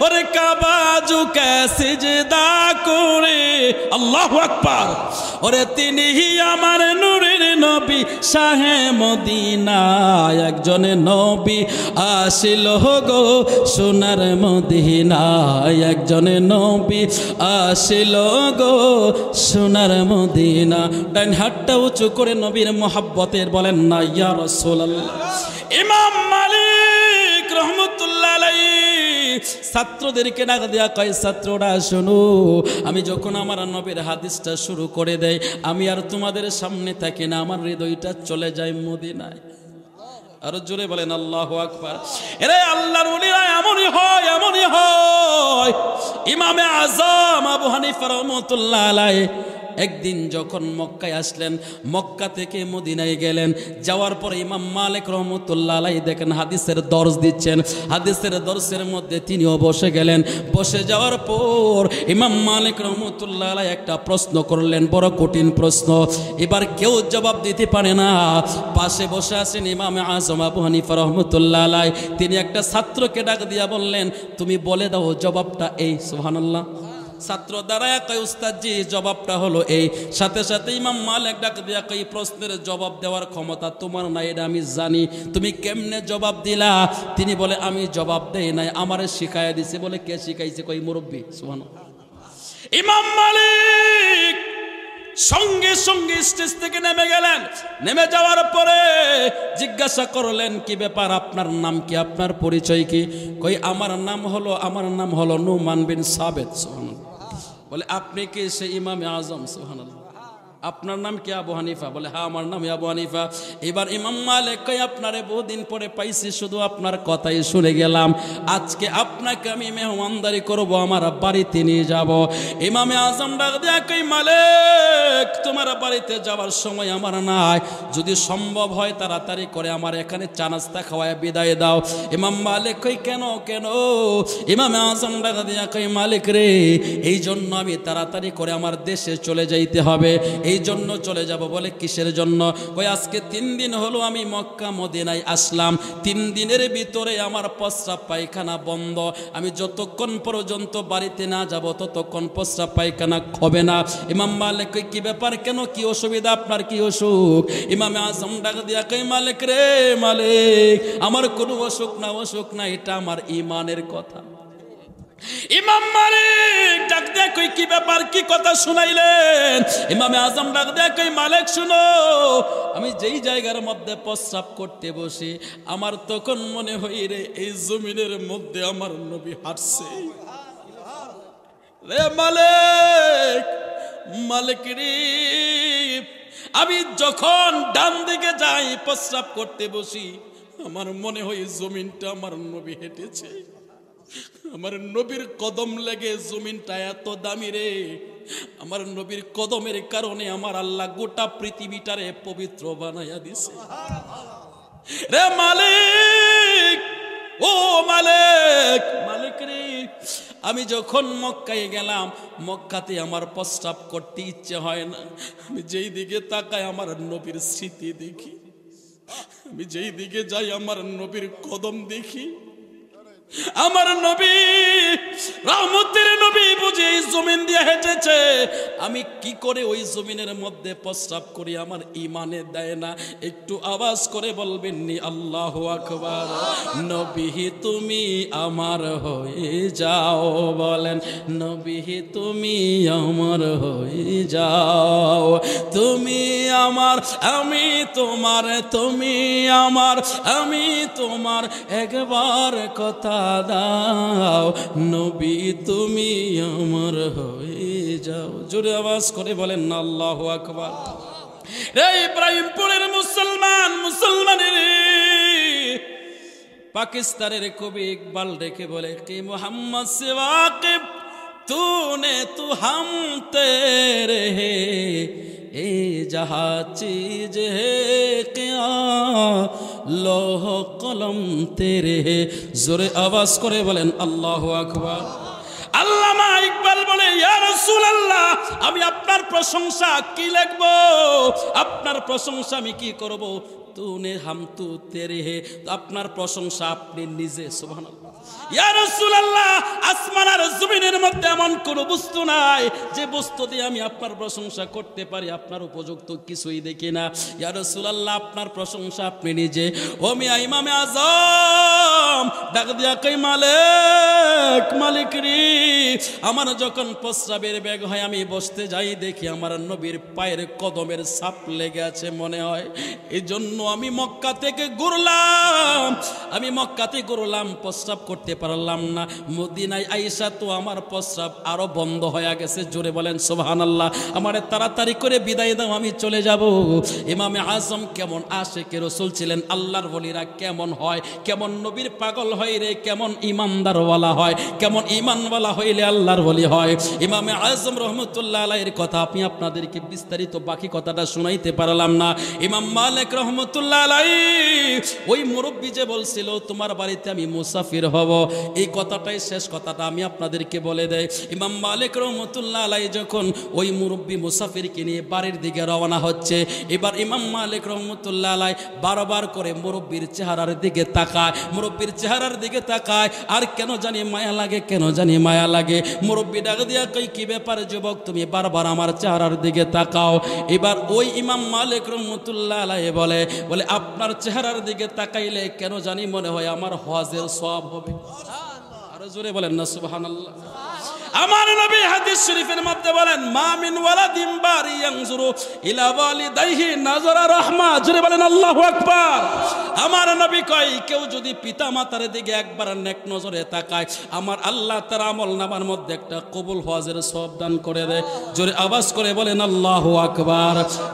A: ওরে কাবা ঝুঁকে সিজদা করে, আল্লাহু আকবার, ওরে তিনি আমার নূরের নবী শাহে মদিনা, একজন নবী আসিল গো সোনার মদিনা, একজন নবী আসিল গো সোনার মদিনা। ডান হাতটা উঁচু করে নবীর মোহাব্বতের বলেন না ইয়া রাসূলুল্লাহ। ইমাম মালিক রহমতুল্লাহ আলাইহি ছাত্রদেরকে ডাক দেয়া কয় ছাত্ররা শোনো, আমি যখন আমার নবীর হাদিসটা শুরু করে দেই, আমি আর তোমাদের সামনে থাকি না, আমার হৃদয়টা চলে যায় মদিনায়। আরো জোরে বলেন আল্লাহু আকবার। এরে আল্লাহর ওলিরা এমনই হয়, এমনই হয়। ইমামে আযম আবু হানিফা রাহমাতুল্লাহ আলাইহি একদিন যখন মক্কায় আসলেন, মক্কা থেকে মদিনায় গেলেন, যাওয়ার পরে ইমাম মালিক রহমতুল্লাহ আলাইহি দেখেন হাদিসের দর্শ দিচ্ছেন, হাদিসের দর্শের মধ্যে তিনিও বসে গেলেন। বসে যাওয়ার পর ইমাম মালিক রহমতুল্লাহ আলাইহি একটা প্রশ্ন করলেন, বড় কঠিন প্রশ্ন, এবার কেউ জবাব দিতে পারে না। পাশে বসে আছেন ইমামে আযম আবু হানিফা রহমতুল্লাহ আলাইহি, তিনি একটা ছাত্রকে ডাক দিয়া বললেন, তুমি বলে দাও জবাবটা এই। সুবহানাল্লাহ। ছাত্র দাঁড়ায় কয় উস্তাদজি জবাবটা হলো এই। সাথে সাথে ইমাম মালিক ডাক দিয়া কয় প্রশ্নের জবাব দেওয়ার ক্ষমতা তোমার নাই, এটা আমি জানি, তুমি কেমনে জবাব দিলা? তিনি বলে আমি জবাব দেই নাই, আমারে শিখাইয়া দিছে। বলে কে শিখাইছে? কই মুরব্বী। সুবহানাল্লাহ। ইমাম মালিক সঙ্গে সঙ্গে স্টেজ থেকে নেমে গেলেন। নেমে যাওয়ার পরে জিজ্ঞাসা করলেন, কি ব্যাপার, আপনার নাম কি, আপনার পরিচয় কি? কই আমার নাম হলো নুমান বিন সাবিত। সুবহানাল্লাহ। বলে আপনি কি সে ইমামে আযম? সুবহানাল্লাহ। আপনার নাম কি? আবু হানিফা। বলে হ্যাঁ আমার নাম আবু হানিফা। এবার ইমাম মালিক কই আপনারে বহুদিন পরে পাইছি, শুধু আপনার কথাই শুনে গেলাম, আজকে আপনাকে আমি মেহমানদারি করব, আমার বাড়িতে নিয়ে যাব। ইমামে আযম ডাক দিয়া কই মালিক তোমার বাড়িতে যাওয়ার সময় আমার নাই, যদি সম্ভব হয় তাড়াতাড়ি করে আমার এখানে চা নাস্তা খাওয়ায় বিদায় দাও। ইমাম মালিক কই কেন কেন? ইমামে আযম ডাক দিয়া কই মালিক রে, এই জন্য আমি তাড়াতাড়ি করে আমার দেশে চলে যাইতে হবে, এই জন্য চলে যাব। বলে কিসের জন্য? কই আজকে 3 দিন হলো আমি মক্কা মদিনায় আসলাম, 3 দিনের ভিতরে আমার প্রস্রাব পায়খানা বন্ধ, আমি যতক্ষণ পর্যন্ত বাড়িতে না যাব ততক্ষণ প্রস্রাব পায়খানা হবে না। ইমাম মালিক কই কি ব্যাপার, কেন, কি অসুবিধা, আপনার কি অসুখ? ইমামে আযম ডাক দিয়া কই মালিক রে, মালিক আমার কোনো অসুখ না, এটা আমার ঈমানের কথা। ইমাম মালিক ডাক দেয়া কই কি ব্যাপার, কি কথা শুনাইলেন? ইমামে আযম ডাক দেয়া কই মালিক শুনো, আমি যেই জায়গার মধ্যে প্রস্রাব করতে বসি, আমার তখন মনে হয় রে এই জমিনের মধ্যে আমার নবী হাঁটছে। রে মালিক মালিক রে, আমি যখন ডান দিকে যাই প্রস্রাব করতে বসি, আমার মনে হয় জমিনটা আমার নবী হেঁটেছে, আমার নবীর কদম লেগে জমিনটা এত দামি রে। আমার নবীর কদমের কারণে আমার আল্লাহ গোটা পৃথিবীটারে পবিত্র বানাইয়া দিছে রে মালিক। ও মালিক, মালিক রে, আমি যখন মক্কায় গেলাম, মক্কাতে আমার প্রস্রাব করতে ইচ্ছে হয় না। আমি যেই দিকে তাকাই আমার নবীর স্মৃতি দেখি, আমি যেই দিকে যাই আমার নবীর কদম দেখি। আমার নবী রহমতের নবী বুঝি এই জমিন দিয়ে হেঁটেছে, আমি কি করে ওই জমিনের মধ্যে প্রস্রাব করি আমার ইমানে দেয় না। একটু আওয়াজ করে বলবেন নি আল্লাহু আকবার। নবী তুমি আমার হয়ে যাও, বলেন নবী তুমি আমার হয়ে যাও। তুমি আমার, আমি তোমার, তুমি আমার, আমি তোমার, একবার কথা দাও নবী তুমি আমার হয়ে যাও। জোরে আওয়াজ করে বলেন না আল্লাহু আকবার। রে ইব্রাহিমপুরের মুসলমান, মুসলমানের পাকিস্তানের কবি ইকবাল ডেকে বলে কি মোহাম্মদ সে ওয়াকিব तूने तू हम तेरे है ए जहाँ चीज है क्या लोह कलम तेरे है। जोरे आवाज करे बोलें अल्लाहु अकबर। আল্লামা ইকবাল বলে ইয়া রাসূলুল্লাহ, আমি আপনার প্রশংসা কি লিখব, আপনার প্রশংসা আমি কি করব। তুনে হাম তু তেরে হে, আপনার প্রশংসা আপনি নিজে। সুবহানাল্লাহ। ইয়া রাসূলুল্লাহ, আসমান আর জমিনের মধ্যে এমন কোন বস্তু নাই যে বস্তু দিয়ে আমি আপনার প্রশংসা করতে পারি, আপনার উপযুক্ত কিছুই দেখি না। ইয়া রাসূলুল্লাহ, আপনার প্রশংসা আপনি নিজে। ও মিয়া ইমামে আজম ডাক দিয়া কই মালিক, মালিক রে, আমার যখন প্রস্রাবের বেগ হয় আমি বসতে যাই, দেখি আমার নবীর পায়ের কদমের ছাপ লেগে আছে মনে হয়। এই জন্য আমি মক্কা থেকে ঘুরলাম, আমি মক্কাতে ঘুরলাম, প্রস্রাব করতে পারলাম না। মদিনায় আইসা তো আমার প্রস্রাব আরো বন্ধ হয়ে গেছে। জোরে বলেন সুবহানাল্লাহ। আমারে তাড়াতাড়ি করে বিদায় দাও, আমি চলে যাব। ইমামে আজম কেমন আশিকে রাসূল ছিলেন, আল্লাহর ওলিরা কেমন হয়, কেমন নবীর পাগল হয় রে, কেমন ইমানদারওয়ালা হয়, কেমন ইমানওয়ালা হইলে আল্লাহর ওলি হয়। ইমামে আজম রহমতুল্লাহ আলাইহির কথা আমি আপনাদেরকে বিস্তারিত বাকি কথাটা শোনাইতে পারলাম না। ইমাম মালিক রহমতুল্লাহ আলাইহি ওই মুরব্বি যে বলছিল তোমার বাড়িতে আমি মুসাফির হব, এই কথাটাই শেষ কথাটা আমি আপনাদেরকে বলে দেই। ইমাম মালিক রহমতুল্লাহ আলাইহি যখন ওই মুরব্বি মুসাফিরকে নিয়ে বাড়ির দিকে রওনা হচ্ছে, এবার ইমাম মালিক রহমতুল্লাহ আলাইহি বারবার করে মুরব্বির চেহারার দিকে তাকায়, মুরব্বির চেহারার দিকে তাকায়, আর কেন জানি মায়া লাগে, কেন জানি মায়া লাগে। মুরব্বি ডাক দিয়া কই কি ব্যাপার যুবক, তুমি বারবার আমার চেহারার দিকে তাকাও। এবার ওই ইমাম মালিক রহমতুল্লাহ আলাইহি বলে আপনার চেহারার দিকে তাকাইলে কেন জানি মনে হয় আমার হজের সওয়াব হবে। আরো জোরে বলেন না সুবহানাল্লাহ। আমার নবী হাদিস শরীফের মধ্যে বলেন মা মিন ওয়ালাদিন বারি ইয়ানজুরু ইলা ওয়ালিদাইহি নাজরা রাহমা। জোরে বলেন আল্লাহু আকবার। আমার নবী কয় কেউ যদি পিতা মাতার দিকে একবার নেক নজরে তাকায়, আমার আল্লাহ তার আমলনামার মধ্যে একটা কবুল হজের সওয়াব দান করে দেয়। জোরে আওয়াজ করে বলেন আল্লাহু আকবার।